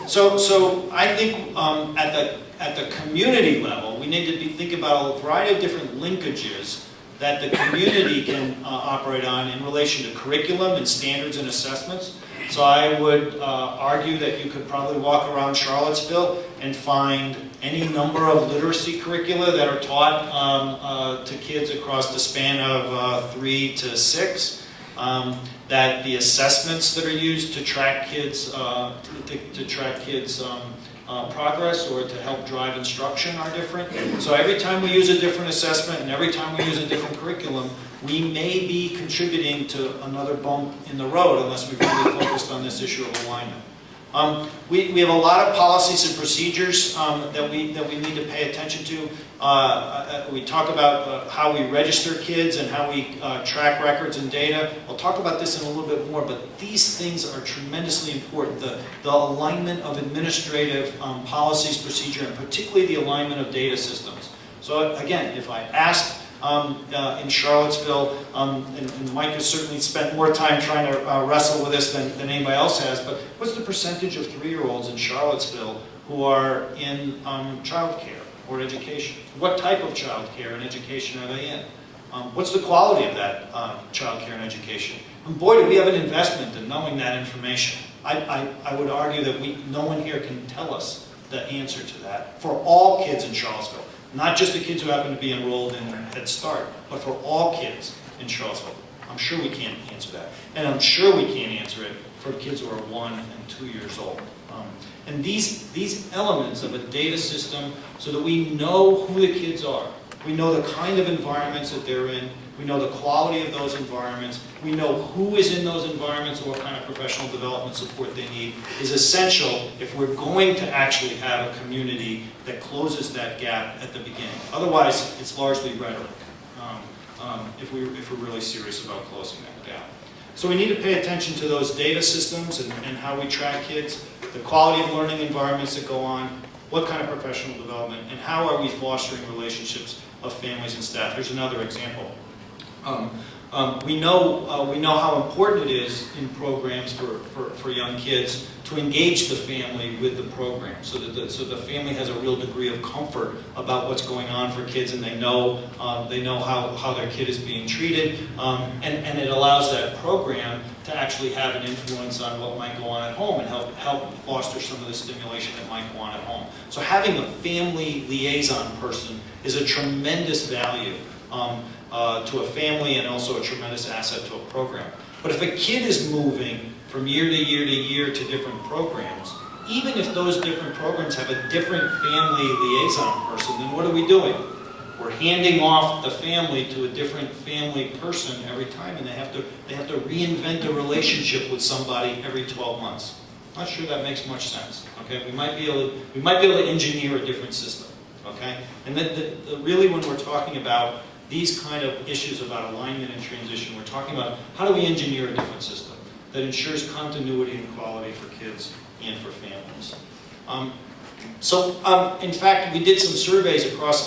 So I think at the community level, we need to be thinking about a variety of different linkages that the community can operate on in relation to curriculum and standards and assessments. So I would argue that you could probably walk around Charlottesville and find any number of literacy curricula that are taught to kids across the span of 3 to 6. That the assessments that are used to track kids progress or to help drive instruction are different. So every time we use a different assessment and every time we use a different curriculum, we may be contributing to another bump in the road unless we've really focused on this issue of alignment. We have a lot of policies and procedures that we need to pay attention to. We talk about how we register kids and how we track records and data. I'll talk about this in a little bit more, but these things are tremendously important. The alignment of administrative policies, procedure, and particularly the alignment of data systems. So again, if I asked in Charlottesville, and Mike has certainly spent more time trying to wrestle with this than anybody else has, but what's the percentage of 3-year-olds in Charlottesville who are in child care or education? What type of child care and education are they in? What's the quality of that child care and education? And boy, do we have an investment in knowing that information. I would argue that no one here can tell us the answer to that for all kids in Charlottesville. Not just the kids who happen to be enrolled in Head Start, but for all kids in Charlottesville. I'm sure we can't answer that. And I'm sure we can't answer it for kids who are 1 and 2 years old. And these elements of a data system so that we know who the kids are. We know the kind of environments that they're in. We know the quality of those environments. We know who is in those environments and what kind of professional development support they need is essential if we're going to actually have a community that closes that gap at the beginning. Otherwise, it's largely rhetoric if we're really serious about closing that gap. So we need to pay attention to those data systems and how we track kids, the quality of learning environments that go on, what kind of professional development, and how are we fostering relationships of families and staff. Here's another example. We know how important it is in programs for young kids to engage the family with the program, so the family has a real degree of comfort about what's going on for kids, and they know how their kid is being treated, and it allows that program to actually have an influence on what might go on at home and help foster some of the stimulation that might go on at home. So having a family liaison person is a tremendous value to a family and also a tremendous asset to a program. But if a kid is moving from year to year to year to different programs, even if those different programs have a different family liaison person, then what are we doing? We're handing off the family to a different family person every time, and they have to reinvent a relationship with somebody every 12 months. Not sure that makes much sense. Okay, we might be able to engineer a different system. Okay, and really when we're talking about these kind of issues about alignment and transition, we're talking about how do we engineer a different system that ensures continuity and quality for kids and for families. In fact, we did some surveys across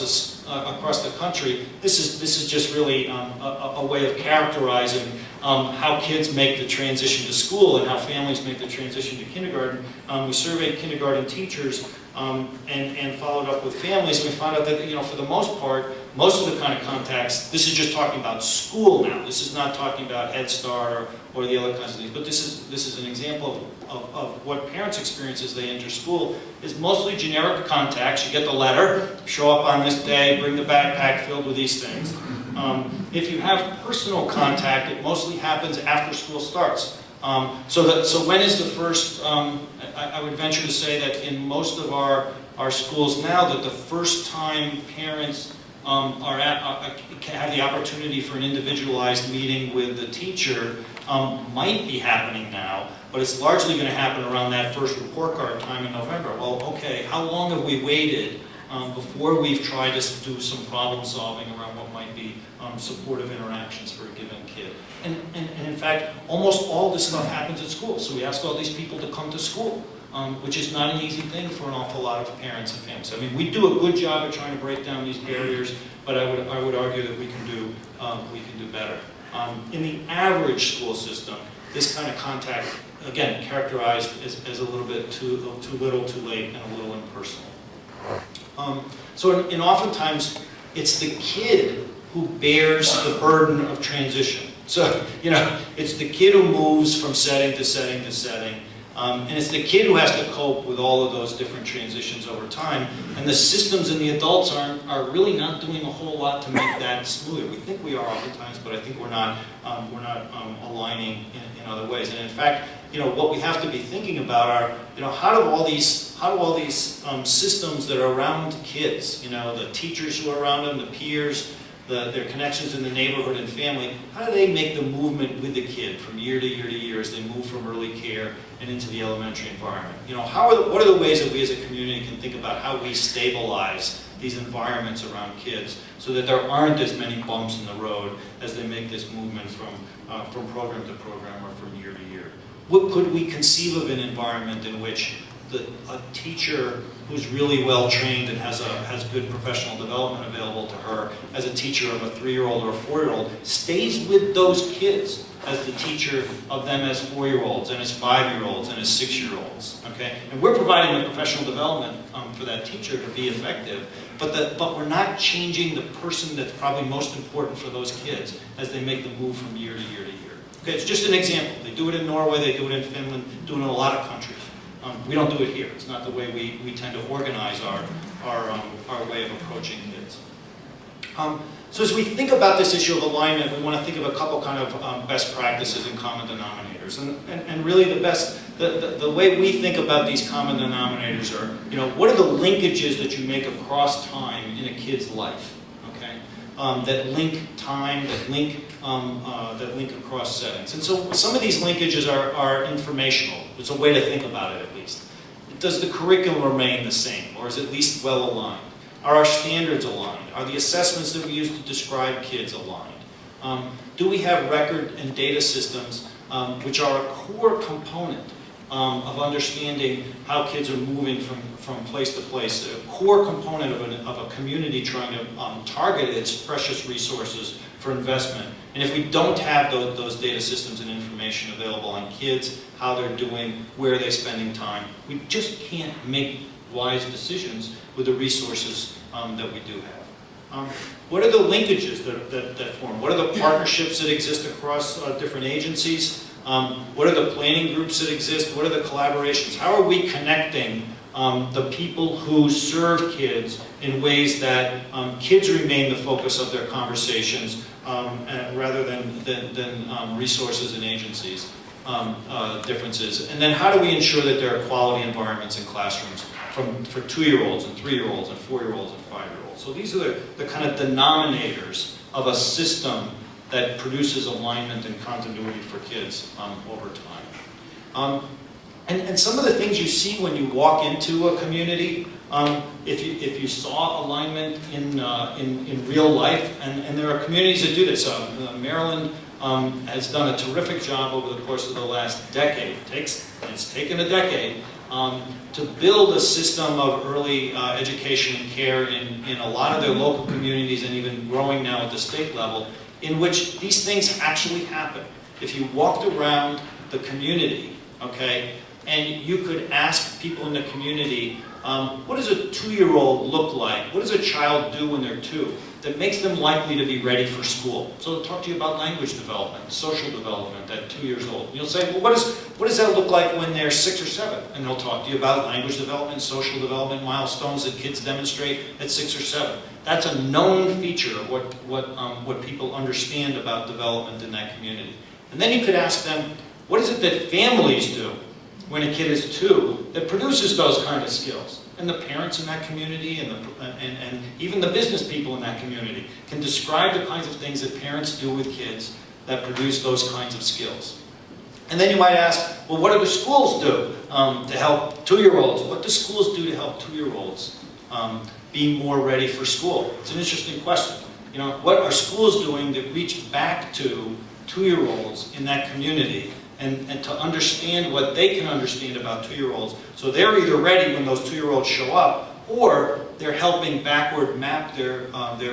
the country. This is just really a way of characterizing how kids make the transition to school and how families make the transition to kindergarten. We surveyed kindergarten teachers and followed up with families, and we found out that, for the most part, most of the kind of contacts, this is just talking about school now. This is not talking about Head Start or the other kinds of things, but this is an example of what parents experience as they enter school, is mostly generic contacts. You get the letter, show up on this day, bring the backpack filled with these things. If you have personal contact, it mostly happens after school starts. So when is the first, I would venture to say that in most of our schools now, that the first time parents have the opportunity for an individualized meeting with the teacher might be happening now, but it's largely going to happen around that first report card time in November. Well, okay, how long have we waited before we've tried to do some problem solving around what might be supportive interactions for a given kid? And in fact, almost all this stuff happens at school. So we ask all these people to come to school, which is not an easy thing for an awful lot of parents and families. I mean, we do a good job at trying to break down these barriers, but I would argue that we can do better. In the average school system, this kind of contact, again, characterized as a little bit too little, too late, and a little impersonal. And oftentimes, it's the kid who bears the burden of transition. So, it's the kid who moves from setting to setting to setting. And it's the kid who has to cope with all of those different transitions over time. And the systems and the adults are really not doing a whole lot to make that smoother. We think we are oftentimes, but I think we're not aligning in other ways. And in fact, what we have to be thinking about are, how do all these systems that are around kids, the teachers who are around them, the peers, their connections in the neighborhood and family, how do they make the movement with the kid from year to year to year as they move from early care and into the elementary environment? What are the ways that we as a community can think about how we stabilize these environments around kids so that there aren't as many bumps in the road as they make this movement from program to program or from year to year? What could we conceive of an environment in which a teacher who's really well trained and has good professional development available to her as a teacher of a 3-year-old or a 4-year-old stays with those kids as the teacher of them as 4-year-olds and as 5-year-olds and as 6-year-olds? Okay, and we're providing the professional development for that teacher to be effective, but we're not changing the person that's probably most important for those kids as they make the move from year to year to year. Okay, it's just an example. They do it in Norway, they do it in Finland, do it in a lot of countries. We don't do it here. It's not the way we tend to organize our way of approaching kids. So as we think about this issue of alignment, we want to think of a couple kind of best practices and common denominators. And really the way we think about these common denominators are, what are the linkages that you make across time in a kid's life? Okay, that link time, that link across settings. And so some of these linkages are informational. It's a way to think about it, at least. Does the curriculum remain the same, or is it at least well aligned? Are our standards aligned? Are the assessments that we use to describe kids aligned? Do we have record and data systems which are a core component of understanding how kids are moving from place to place, a core component of a community trying to target its precious resources for investment? And if we don't have those data systems and information available on kids, how they're doing, where they're spending time, we just can't make wise decisions with the resources that we do have. What are the linkages that form? What are the partnerships that exist across different agencies? What are the planning groups that exist? What are the collaborations? How are we connecting the people who serve kids in ways that kids remain the focus of their conversations rather than resources and agencies differences. And then how do we ensure that there are quality environments in classrooms for 2-year-olds and 3-year-olds and 4-year-olds and 5-year-olds. So these are the kind of denominators of a system that produces alignment and continuity for kids over time. And some of the things you see when you walk into a community, if you saw alignment in real life, and there are communities that do this. Maryland has done a terrific job over the course of the last decade. It's taken a decade to build a system of early education and care in a lot of their local communities, and even growing now at the state level, in which these things actually happen. If you walked around the community, okay, and you could ask people in the community, what does a 2-year-old look like? What does a child do when they're 2 that makes them likely to be ready for school? So they'll talk to you about language development, social development at 2 years old. And you'll say, well, what does that look like when they're 6 or 7? And they'll talk to you about language development, social development, milestones that kids demonstrate at 6 or 7. That's a known feature of what people understand about development in that community. And then you could ask them, what is it that families do when a kid is 2 that produces those kind of skills? And the parents in that community and even the business people in that community can describe the kinds of things that parents do with kids that produce those kinds of skills. And then you might ask, well, what do the schools do to help 2-year-olds? What do schools do to help 2-year-olds be more ready for school? It's an interesting question. You know, what are schools doing that reach back to 2-year-olds in that community and to understand what they can understand about 2-year-olds, so they're either ready when those 2-year-olds show up, or they're helping backward map their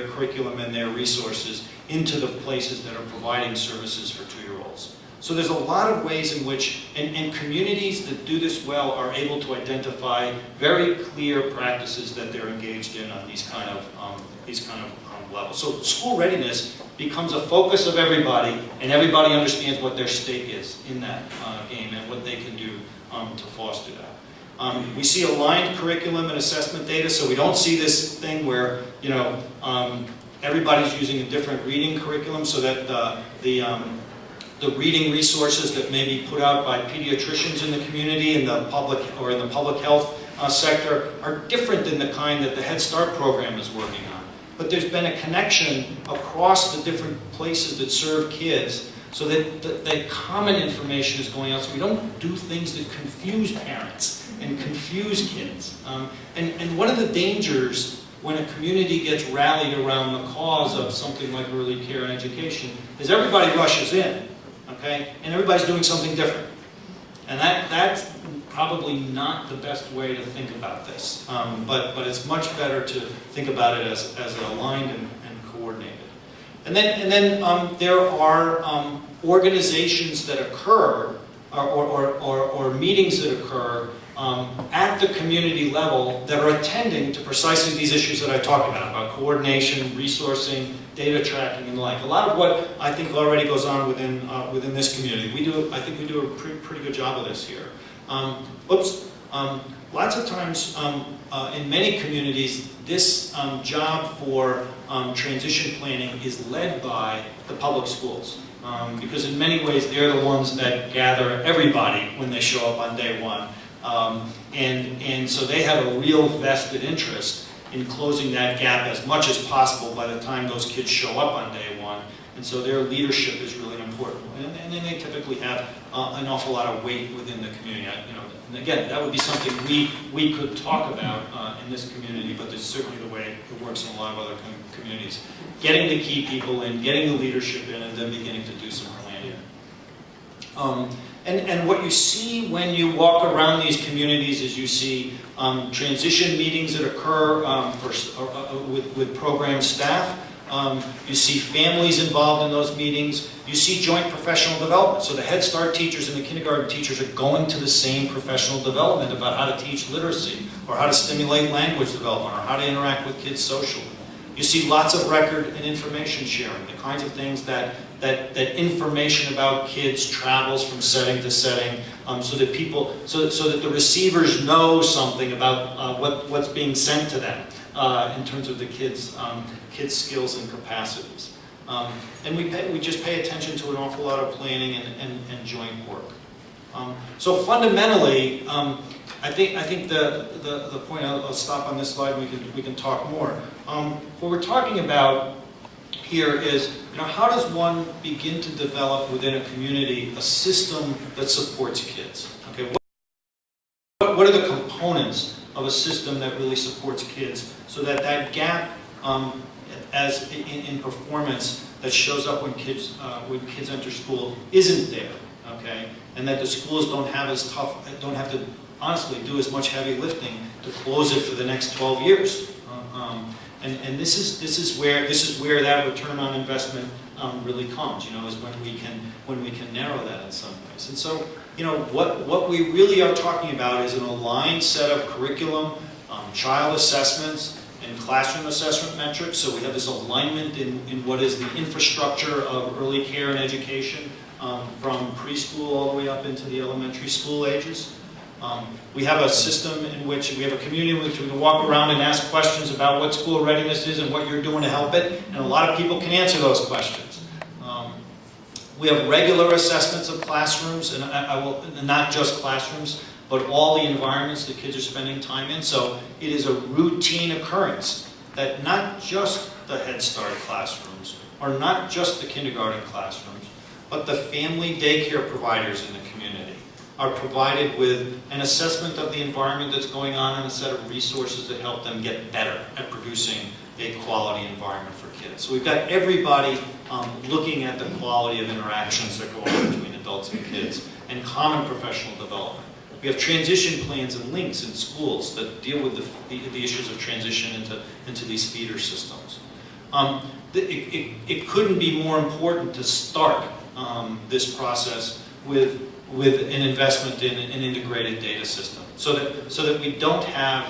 curriculum and their resources into the places that are providing services for 2-year-olds. So there's a lot of ways in which, and communities that do this well are able to identify very clear practices that they're engaged in on these kind of levels. So school readiness becomes a focus of everybody, and everybody understands what their stake is in that game and what they can do to foster that. We see aligned curriculum and assessment data, so we don't see this thing where, you know, everybody's using a different reading curriculum, so that the reading resources that may be put out by pediatricians in the community, in the public or in the public health sector, are different than the kind that the Head Start program is working on. But there's been a connection across the different places that serve kids, so that the common information is going out, so we don't do things that confuse parents and confuse kids. And one of the dangers when a community gets rallied around the cause of something like early care and education is everybody rushes in, okay? And everybody's doing something different. And that's probably not the best way to think about this. But it's much better to think about it as aligned and coordinated. And then there are organizations that occur, or meetings that occur at the community level that are attending to precisely these issues that I talked about coordination, resourcing, data tracking, and the like. A lot of what I think already goes on within this community. I think we do a pretty good job of this here. Lots of times in many communities, this job for transition planning is led by the public schools. Because in many ways, they're the ones that gather everybody when they show up on day one. And so they have a real vested interest in closing that gap as much as possible by the time those kids show up on day one. And so their leadership is really important. And then they typically have an awful lot of weight within the community. And again, that would be something we could talk about in this community, but it's certainly the way it works in a lot of other communities. Getting the key people in, getting the leadership in, and then beginning to do some planning. And what you see when you walk around these communities is you see transition meetings that occur with program staff. You see families involved in those meetings. You see joint professional development. So the Head Start teachers and the kindergarten teachers are going to the same professional development about how to teach literacy, or how to stimulate language development, or how to interact with kids socially. You see lots of record and information sharing, the kinds of things that information about kids travels from setting to setting, so that the receivers know something about what's being sent to them. in terms of the kids' skills and capacities. And we just pay attention to an awful lot of planning and joint work. So fundamentally, I think the point, I'll stop on this slide and we can talk more. What we're talking about here is, how does one begin to develop within a community a system that supports kids? Okay, what are the components of a system that really supports kids so that that gap as in performance that shows up when kids enter school isn't there, okay? And that the schools don't have to honestly do as much heavy lifting to close it for the next 12 years. And this is where that return on investment really comes, is when we can narrow that in some ways. And so, what we really are talking about is an aligned set of curriculum, child assessments, and classroom assessment metrics. So we have this alignment in what is the infrastructure of early care and education from preschool all the way up into the elementary school ages. We have a system in which we have a community in which we can walk around and ask questions about what school readiness is and what you're doing to help it, and a lot of people can answer those questions. We have regular assessments of classrooms, and not just classrooms, but all the environments that kids are spending time in. So it is a routine occurrence that not just the Head Start classrooms, or not just the kindergarten classrooms, but the family daycare providers in the community are provided with an assessment of the environment that's going on and a set of resources that help them get better at producing a quality environment for kids. So we've got everybody looking at the quality of interactions that go on between adults and kids, and common professional development. We have transition plans and links in schools that deal with the issues of transition into these feeder systems. It couldn't be more important to start this process with an investment in an integrated data system, so that we don't have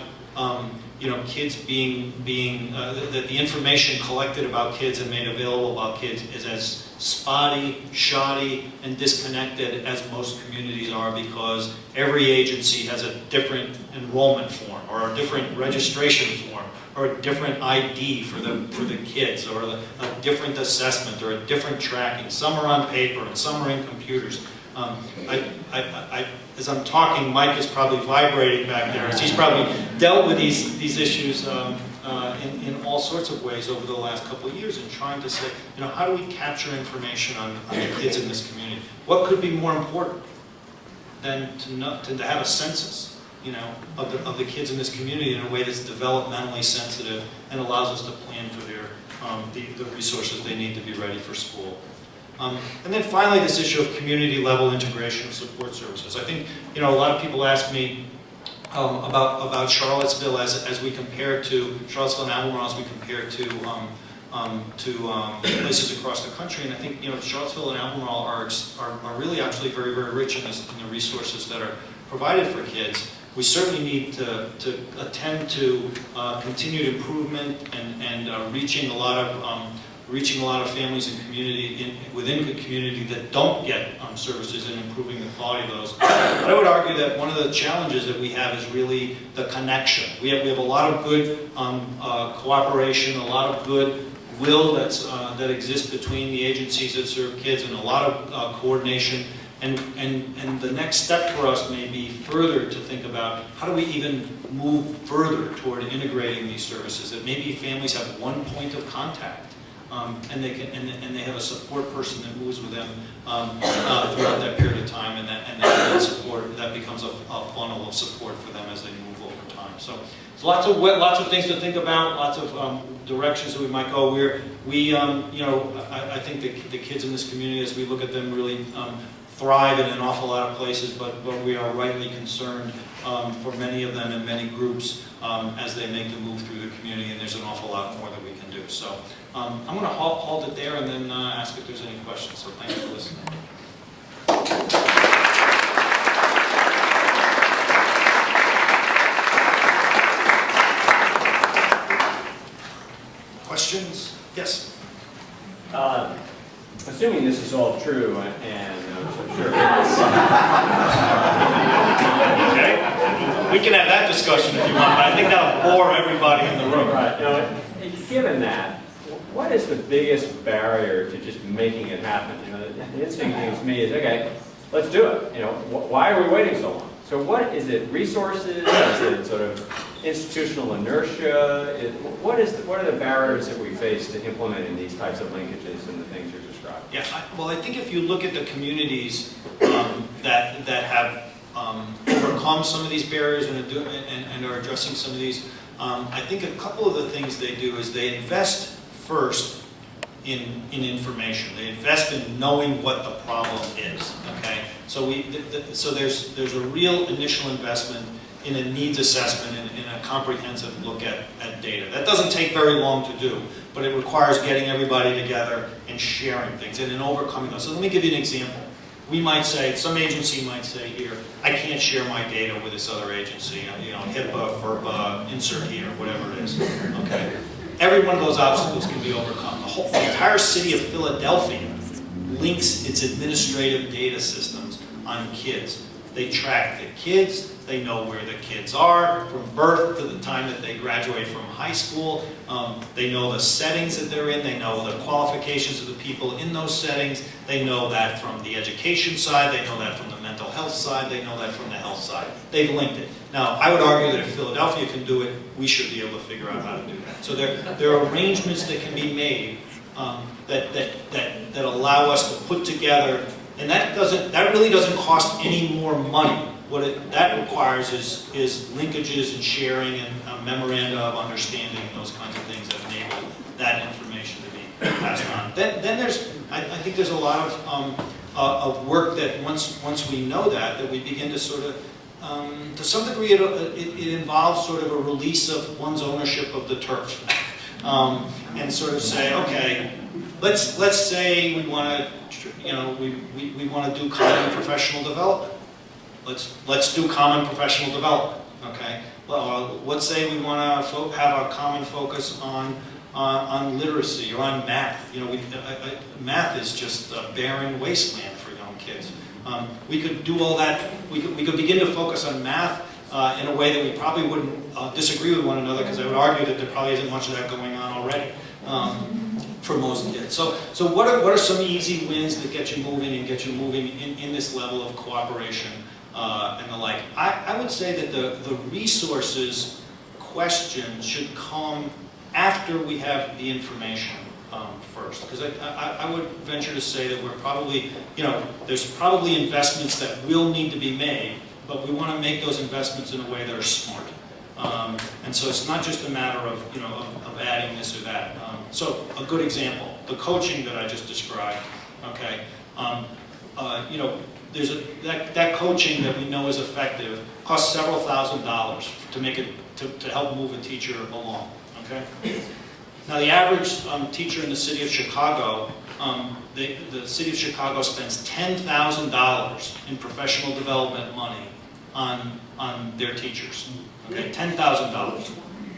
kids that the information collected about kids and made available about kids is as spotty, shoddy, and disconnected as most communities are, because every agency has a different enrollment form, or a different registration form, or a different ID for the kids, or a different assessment, or a different tracking. Some are on paper and some are in computers. As I'm talking, Mike is probably vibrating back there, as he's probably dealt with these issues in all sorts of ways over the last couple of years, and trying to say, how do we capture information on the kids in this community? What could be more important than to have a census, of the kids in this community in a way that's developmentally sensitive and allows us to plan for the resources they need to be ready for school. And then finally, this issue of community-level integration of support services. I think, a lot of people ask me about Charlottesville as we compare to Charlottesville and Albemarle as we compare to places across the country. And I think, Charlottesville and Albemarle are really actually very, very rich in the resources that are provided for kids. We certainly need to attend to continued improvement and reaching a lot of families and community within the community that don't get services, and improving the quality of those. But I would argue that one of the challenges that we have is really the connection. We have a lot of good cooperation, a lot of good will that exists between the agencies that serve kids, and a lot of coordination. And the next step for us may be further to think about how do we even move further toward integrating these services, that maybe families have one point of contact. And they have a support person that moves with them throughout that period of time, and that becomes a funnel of support for them as they move over time. So there's lots of things to think about, lots of directions that we might go. I think the kids in this community, as we look at them, really thrive in an awful lot of places, but we are rightly concerned for many of them and many groups as they make the move through the community, and there's an awful lot more that we can do. So I'm going to halt it there and then ask if there's any questions. So thank you for listening. Questions? Yes? assuming this is all true, and I'm sure Okay? We can have that discussion if you want, but I think that'll bore everybody in the room. Right. Now, given that, what is the biggest barrier to just making it happen? You know, the instinct to me is, okay, let's do it. You know, why are we waiting so long? So what is it? Resources? Is it sort of institutional inertia? What are the barriers that we face to implementing these types of linkages and the things you're describing? Yeah, well, I think if you look at the communities that have overcome some of these barriers and are addressing some of these, I think a couple of the things they do is they invest first in information. They invest in knowing what the problem is. Okay, so so there's a real initial investment in a needs assessment and in a comprehensive look at data. That doesn't take very long to do, but it requires getting everybody together and sharing things and in overcoming those. So let me give you an example. We might say, some agency might say here, I can't share my data with this other agency, you know, HIPAA, FERPA, insert here, whatever it is. Okay. Every one of those obstacles can be overcome. The entire city of Philadelphia links its administrative data systems on kids. They track the kids, they know where the kids are from birth to the time that they graduate from high school. They know the settings that they're in, they know the qualifications of the people in those settings, they know that from the education side, they know that from the mental health side, they know that from the health side. They've linked it. Now, I would argue that if Philadelphia can do it, we should be able to figure out how to do that. So there are arrangements that can be made that allow us to put together, and that really doesn't cost any more money. What that requires is linkages and sharing and a memoranda of understanding and those kinds of things that enable that information to be passed on. Then there's, I think there's a lot of work that once we know that we begin to sort of, to some degree it involves sort of a release of one's ownership of the turf. And sort of say, okay, let's say we want to, you know, we want to do common professional development. Let's do common professional development. Okay. Well, let's say we want to have a common focus on literacy or on math. You know, math is just a barren wasteland for young kids. We could do all that. We could begin to focus on math in a way that we probably wouldn't disagree with one another, because I would argue that there probably isn't much of that going on already for most kids. So what are some easy wins that get you moving and get you moving in this level of cooperation and the like? I would say that the resources question should come after we have the information first, because I would venture to say that we're probably, you know, there's probably investments that will need to be made, but we want to make those investments in a way that are smart. And so it's not just a matter of, you know, of adding this or that. So a good example, the coaching that I just described, okay, you know, there's that coaching that we know is effective costs several $1,000s to make it, to help move a teacher along, okay? Now the average teacher in the city of Chicago, the city of Chicago spends $10,000 in professional development money on their teachers. Okay, $10,000.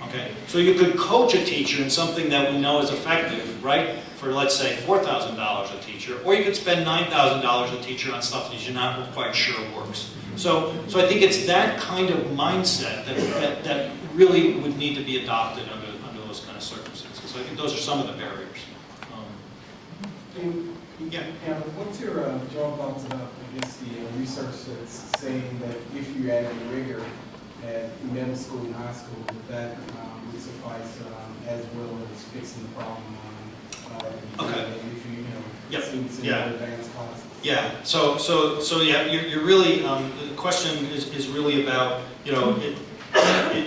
Okay, so you could coach a teacher in something that we know is effective, right? For let's say $4,000 a teacher, or you could spend $9,000 a teacher on stuff that you're not quite sure works. So I think it's that kind of mindset that really would need to be adopted under those kind of circumstances. So I think those are some of the barriers. Yeah. What's your thoughts about, I guess, the research that's saying that if you add rigor at middle school and high school, that would suffice as well as fixing the problem Okay. if you Yep. students in Yeah. advanced classes? Yeah. So yeah, you're really the question is really about, you know,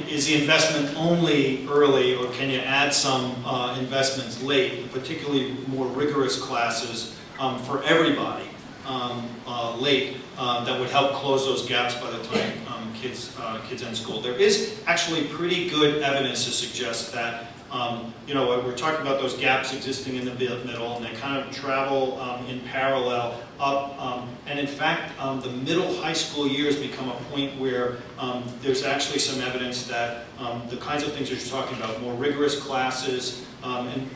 is the investment only early, or can you add some investments late, particularly more rigorous classes for everybody late that would help close those gaps by the time kids end school. There is actually pretty good evidence to suggest that you know, we're talking about those gaps existing in the middle, and they kind of travel in parallel up. And in fact, the middle high school years become a point where there's actually some evidence that the kinds of things you're talking about, more rigorous classes, and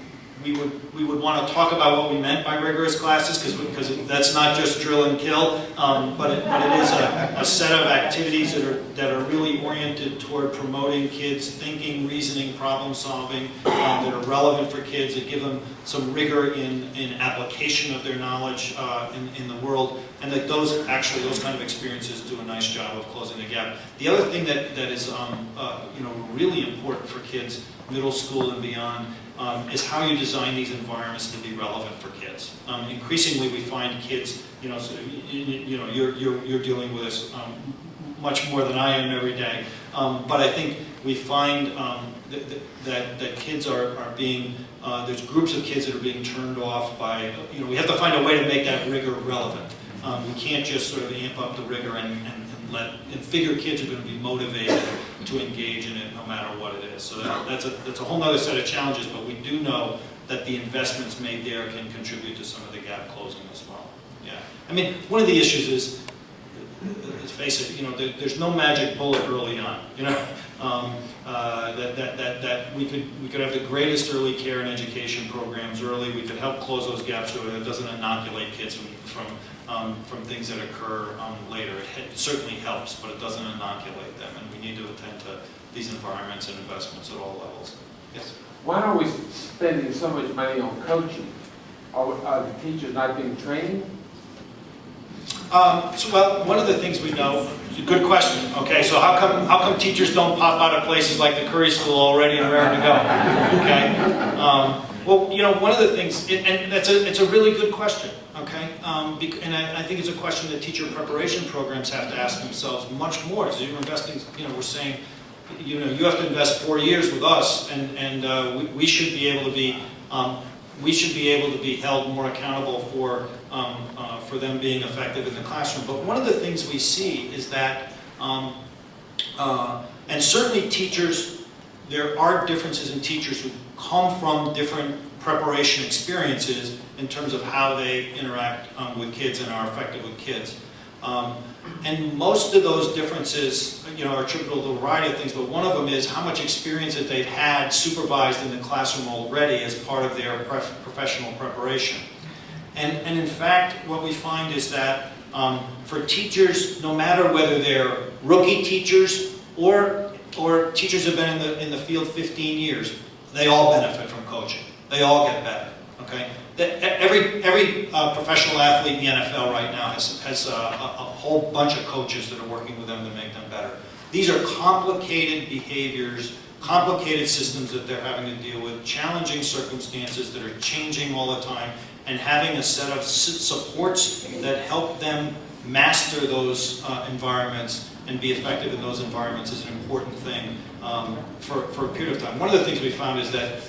we would want to talk about what we meant by rigorous classes, because that's not just drill and kill, but it is a set of activities that are really oriented toward promoting kids' thinking, reasoning, problem solving, that are relevant for kids, that give them some rigor in application of their knowledge in the world, and that those kind of experiences do a nice job of closing the gap. The other thing that is really important for kids, middle school and beyond, is how you design these environments to be relevant for kids. Increasingly, we find kids, you're dealing with this much more than I am every day, but I think we find that kids are being, there's groups of kids that are being turned off by, we have to find a way to make that rigor relevant. We can't just sort of amp up the rigor and figure kids are going to be motivated to engage in it no matter what it is. So that's a whole other set of challenges, but we do know that the investments made there can contribute to some of the gap closing as well. Yeah, I mean, one of the issues is, let's face it, there's no magic bullet early on. That we could have the greatest early care and education programs early. We could help close those gaps so it doesn't inoculate kids from things that occur later. It certainly helps, but it doesn't inoculate them, and we need to attend to these environments and investments at all levels. Yes? Why are we spending so much money on coaching? Are the teachers not being trained? Well, one of the things we know, good question. Okay, so how come teachers don't pop out of places like the Curry School already and raring to go? Okay. Well, one of the things, and it's a really good question. Okay, and I think it's a question that teacher preparation programs have to ask themselves much more. So you're investing, we're saying, you have to invest 4 years with us, and we should be able to be. We should be able to be held more accountable for them being effective in the classroom. But one of the things we see is that, and certainly teachers, there are differences in teachers who come from different preparation experiences in terms of how they interact with kids and are effective with kids. And most of those differences, are attributable to a variety of things, but one of them is how much experience that they've had supervised in the classroom already as part of their professional preparation. And in fact, what we find is that for teachers, no matter whether they're rookie teachers or teachers who have been in the field 15 years, they all benefit from coaching. They all get better. Okay. Every professional athlete in the NFL right now has a whole bunch of coaches that are working with them to make them better. These are complicated behaviors, complicated systems that they're having to deal with, challenging circumstances that are changing all the time, and having a set of supports that help them master those environments and be effective in those environments is an important thing for a period of time. One of the things we found is that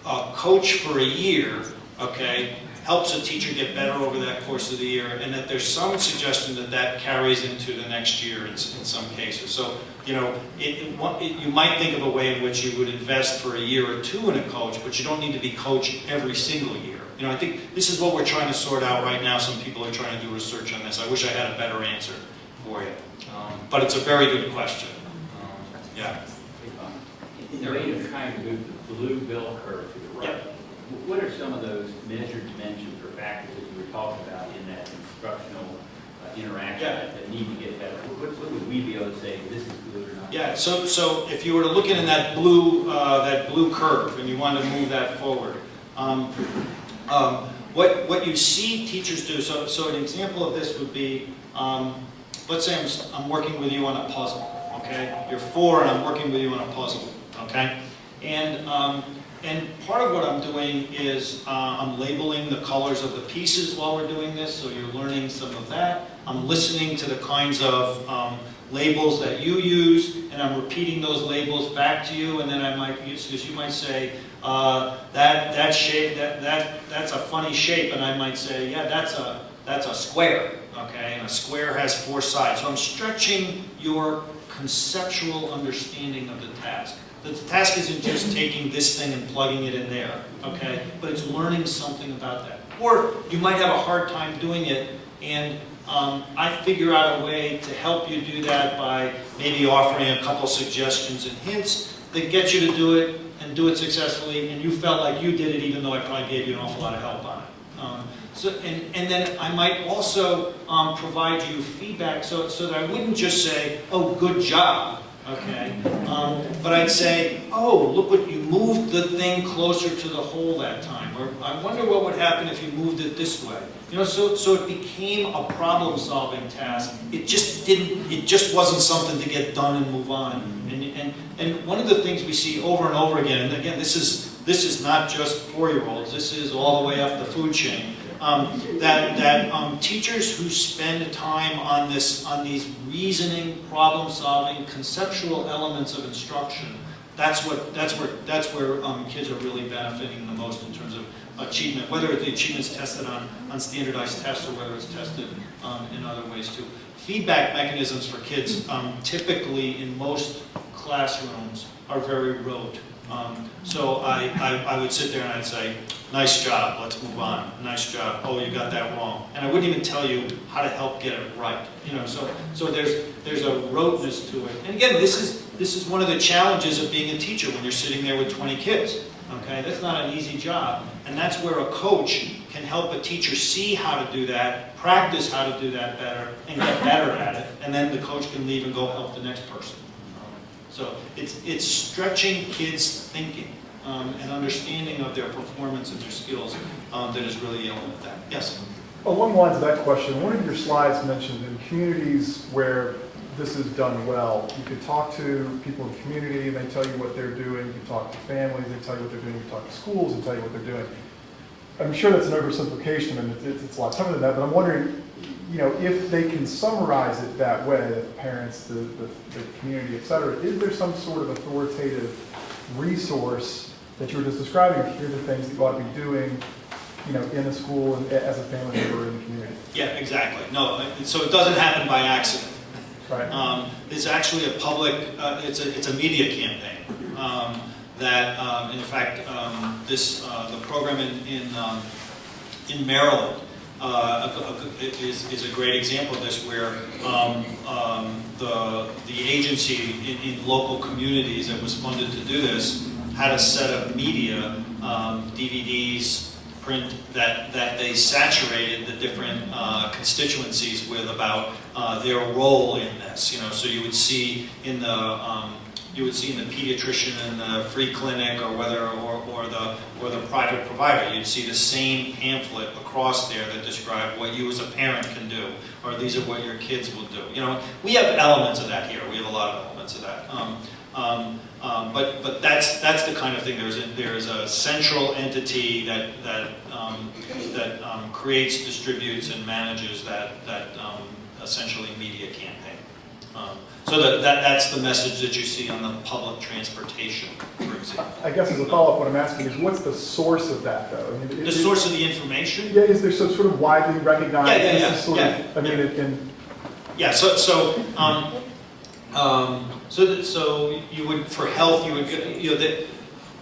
a coach for a year, okay, helps a teacher get better over that course of the year, and that there's some suggestion that carries into the next year in some cases. So, you might think of a way in which you would invest for a year or two in a coach, but you don't need to be coached every single year. I think this is what we're trying to sort out right now. Some people are trying to do research on this. I wish I had a better answer for you. But it's a very good question. Yeah. In the way of trying to move the blue bell curve to the right, what are some of those measured dimensions or factors that you were talking about in that instructional interaction that need to get better? What would we be able to say, this is good or not? Yeah, so if you were to look in that blue curve and you wanted to move that forward, what you see teachers do, so an example of this would be, let's say I'm working with you on a puzzle, okay? You're 4 and I'm working with you on a puzzle, okay? And part of what I'm doing is I'm labeling the colors of the pieces while we're doing this, so you're learning some of that. I'm listening to the kinds of labels that you use, and I'm repeating those labels back to you, and then I might use, because you might say, that shape, that's a funny shape, and I might say, yeah, that's a square, okay? And a square has 4 sides. So I'm stretching your conceptual understanding of the task. The task isn't just taking this thing and plugging it in there, okay? But it's learning something about that. Or you might have a hard time doing it, and I figure out a way to help you do that by maybe offering a couple suggestions and hints that get you to do it, and do it successfully, and you felt like you did it even though I probably gave you an awful lot of help on it. And then I might also provide you feedback so that I wouldn't just say, oh, good job, okay? But I'd say, oh, look what you moved the thing closer to the hole that time. Or I wonder what would happen if you moved it this way. You know, so it became a problem-solving task. It just wasn't something to get done and move on. And one of the things we see over and over again, and again, this is not just 4-year-olds, this is all the way up the food chain, that teachers who spend time on these reasoning, problem-solving, conceptual elements of instruction, that's where kids are really benefiting the most in terms of achievement, whether the achievement's tested on standardized tests or whether it's tested in other ways too. Feedback mechanisms for kids typically in most classrooms are very rote. So I would sit there and I'd say, nice job, let's move on. Nice job, oh, you got that wrong. And I wouldn't even tell you how to help get it right. You know, so there's a roteness to it. And again, this is one of the challenges of being a teacher when you're sitting there with 20 kids. Okay, that's not an easy job. And that's where a coach can help a teacher see how to do that, practice how to do that better, and get better at it. And then the coach can leave and go help the next person. So it's stretching kids' thinking and understanding of their performance and their skills that is really yielding at that. Yes? Along the lines of that question, one of your slides mentioned in communities where this is done well, you could talk to people in the community and they tell you what they're doing, you can talk to families, they tell you what they're doing, you can talk to schools and tell you what they're doing. I'm sure that's an oversimplification and it's a lot tougher than that, but I'm wondering, you know, if they can summarize it that way, the parents, the community, et cetera, is there some sort of authoritative resource that you were just describing? Here are the things that you ought to be doing, you know, in the school and as a family member in the community. Yeah, exactly. No, so it doesn't happen by accident. Right. It's actually a public, it's a media campaign that, in fact, the program in Maryland is a great example of this, where the agency in local communities that was funded to do this had a set of media, DVDs, print, that they saturated the different constituencies with about their role in this. You know, so you would see in the pediatrician in the free clinic, or the private provider, you'd see the same pamphlet across there that described what you as a parent can do, or these are what your kids will do. You know, we have elements of that here. We have a lot of elements of that. But that's the kind of thing. There's a central entity that creates, distributes, and manages that essentially media campaign. So that's the message that you see on the public transportation, for example. I guess as a follow-up, what I'm asking is, what's the source of that, though? I mean, The source of the information? Yeah, is there some sort of widely recognized? Yeah. This is sort of, I mean, Yeah. So you would, for health, you would,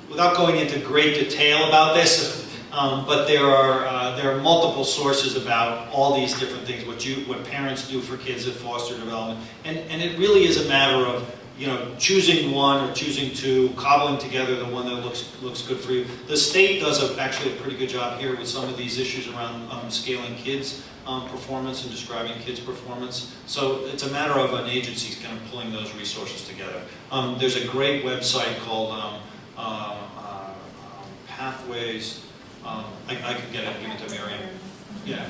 without going into great detail about this, but there are multiple sources about all these different things, what parents do for kids that foster development, and it really is a matter of, you know, choosing one or choosing two, cobbling together the one that looks good for you. The state does actually a pretty good job here with some of these issues around scaling kids' performance and describing kids' performance. So it's a matter of an agency kind of pulling those resources together. There's a great website called Pathways. I could give it to Miriam. Yeah.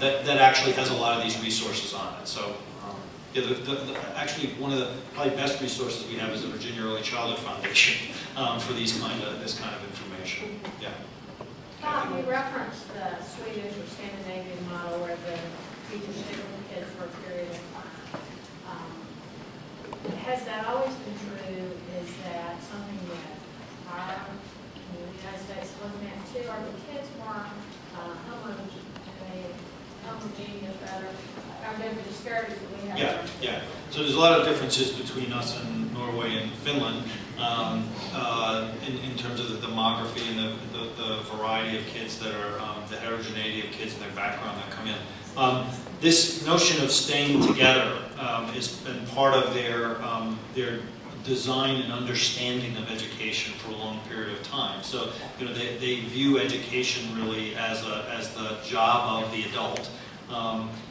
That actually has a lot of these resources on it. So. Yeah, actually, one of the probably best resources we have is the Virginia Early Childhood Foundation for this kind of information. Yeah. Bob, you referenced the Swedish or Scandinavian model where the teachers stay with the kids for a period of time. Has that always been true? Is that something that our United States is looking at too? Are the kids more homogeneous better? Are there disparities that we have? Yeah. So there's a lot of differences between us and Norway and Finland in terms of the demography and the variety of kids that are, the heterogeneity of kids and their background that come in. This notion of staying together has been part of their design and understanding of education for a long period of time. So, they view education really as the job of the adult.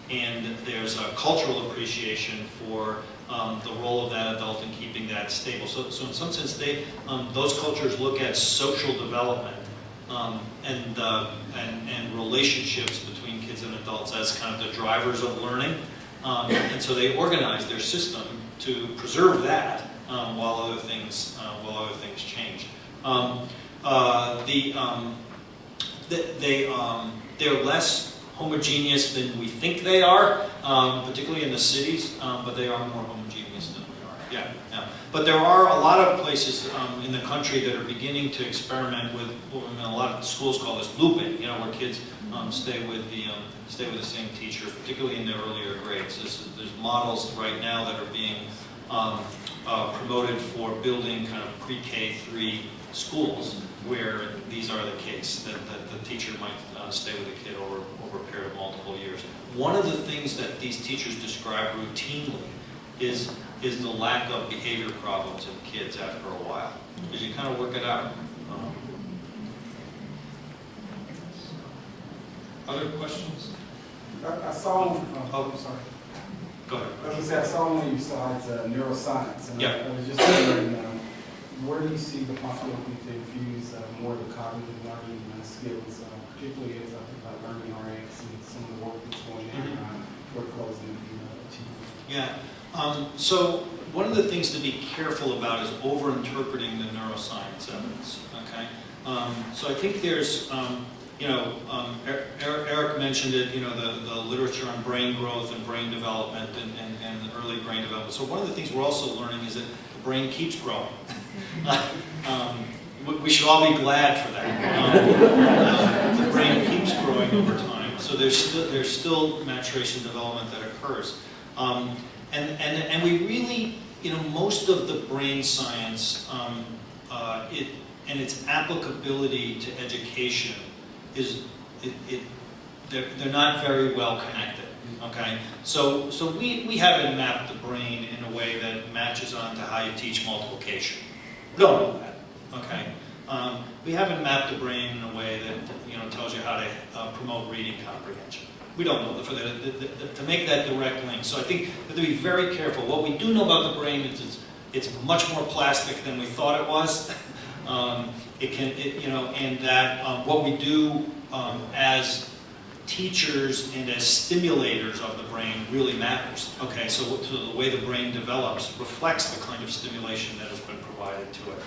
And there's a cultural appreciation for the role of that adult in keeping that stable. So in some sense, those cultures look at social development and relationships between kids and adults as kind of the drivers of learning. And so they organize their system to preserve that while other things change. They're less homogeneous than we think they are, particularly in the cities, but they are more homogeneous than we are. Yeah. But there are a lot of places in the country that are beginning to experiment with what a lot of schools call this looping, where kids stay with the same teacher, particularly in the earlier grades. There's models right now that are being promoted for building kind of pre-K-3 schools where these are the case, that the teacher might stay with the kid over a period of multiple years. One of the things that these teachers describe routinely is the lack of behavior problems in kids after a while, because you kind of work it out. Other questions? I saw, I'm sorry. Go ahead. I was going to say, I saw one of your slides, neuroscience, and Yeah. I was just wondering, where do you see the possibility to infuse more of the cognitive learning skills, particularly as I think about learning RX and some of the work that's going on for closing achievement? Yeah. So one of the things to be careful about is over-interpreting the neuroscience evidence. Okay. So I think there's, Eric mentioned it. The literature on brain growth and brain development and the early brain development. So one of the things we're also learning is that the brain keeps growing. We should all be glad for that. The brain keeps growing over time. So there's still maturation development that occurs. And we really, most of the brain science, and its applicability to education they're not very well connected. Okay, so we haven't mapped the brain in a way that matches on to how you teach multiplication. We don't know that. Okay, we haven't mapped the brain in a way that tells you how to promote reading comprehension. We don't know to make that direct link. So I think we have to be very careful. What we do know about the brain is it's much more plastic than we thought it was. And that what we do as teachers and as stimulators of the brain really matters. Okay, so the way the brain develops reflects the kind of stimulation that has been provided to it.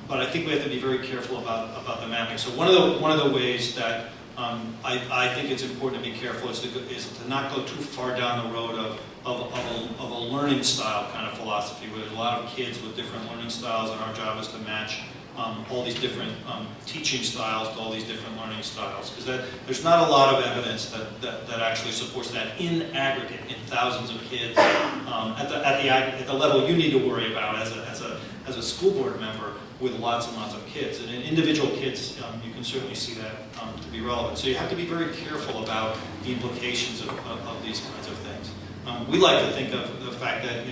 But I think we have to be very careful about the mapping. So one of the ways that I think it's important to be careful is to not go too far down the road of a learning style kind of philosophy, where there's a lot of kids with different learning styles, and our job is to match all these different teaching styles to all these different learning styles. Because there's not a lot of evidence that actually supports that in aggregate, in thousands of kids, at the level you need to worry about as a school board member with lots and lots of kids. And in individual kids, you can certainly see that to be relevant. So you have to be very careful about the implications of these kinds of things. We like to think of the fact that,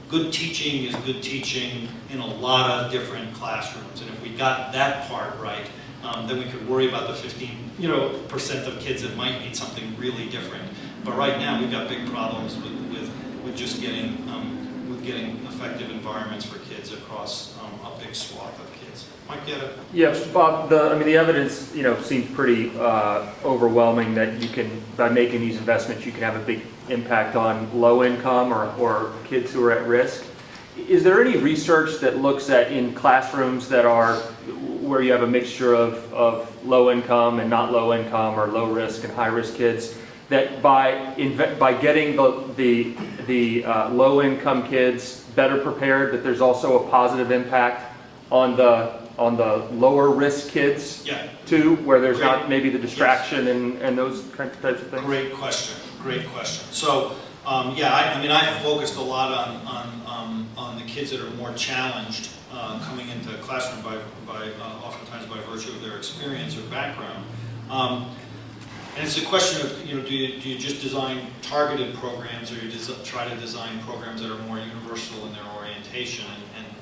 good teaching is good teaching in a lot of different classrooms. And if we got that part right, then we could worry about the 15% of kids that might need something really different. But right now, we've got big problems with just getting effective environments for kids across a big swath of kids. Mike, get it? Yes, Bob. The evidence, seems pretty overwhelming that you can, by making these investments, you can have a big impact on low income or kids who are at risk. Is there any research that looks at in classrooms that are where you have a mixture of low income and not low income, or low risk and high risk kids, that by getting the low income kids better prepared, that there's also a positive impact on the lower risk kids too, where there's not maybe the distraction and those types of things? Great question. So I focused a lot on the kids that are more challenged coming into the classroom by oftentimes by virtue of their experience or background. And it's a question of, do you just design targeted programs, or you try to design programs that are more universal in their orientation? education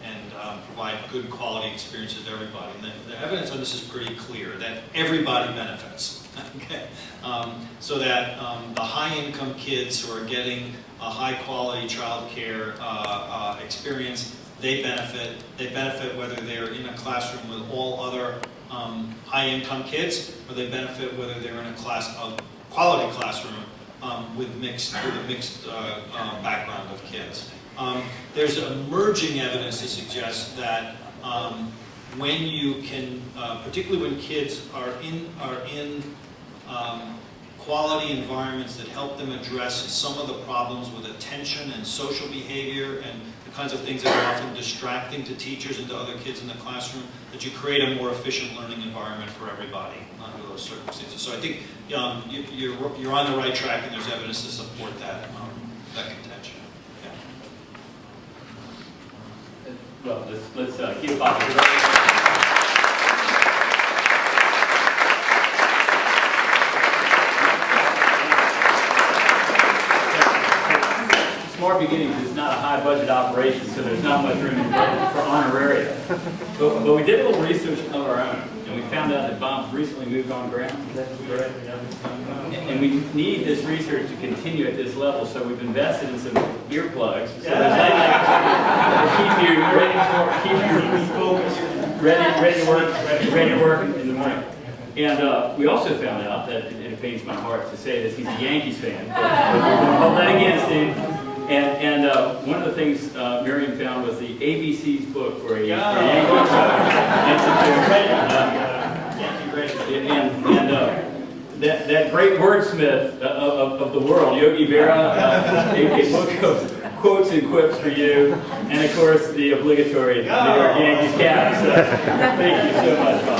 and provide good quality experiences to everybody. And the evidence on this is pretty clear, that everybody benefits. Okay? So that the high-income kids who are getting a high-quality child care experience, they benefit. They benefit whether they're in a classroom with all other high-income kids, or they benefit whether they're in a quality classroom with a mixed background of kids. There's emerging evidence to suggest that when you can, particularly when kids are in quality environments that help them address some of the problems with attention and social behavior and the kinds of things that are often distracting to teachers and to other kids in the classroom, that you create a more efficient learning environment for everybody under those circumstances. So I think you're on the right track, and there's evidence to support that contention. Yeah. Well, let's keep it positive. Smart Beginnings is not a high-budget operation, so there's not much room for honoraria. But we did a little research of our own, and we found out that Bob's recently moved on ground. And we need this research to continue at this level, so we've invested in some earplugs. So there's ready to work in the morning. And we also found out that, and it pains my heart to say this, he's a Yankees fan. But we're going to hold that against him. And one of the things Miriam found was the ABC's book for a Yankee and that great wordsmith of the world, Yogi Berra, a book of quotes and quips for you, and of course the obligatory New York Yankees cap. So thank you so much, Bob.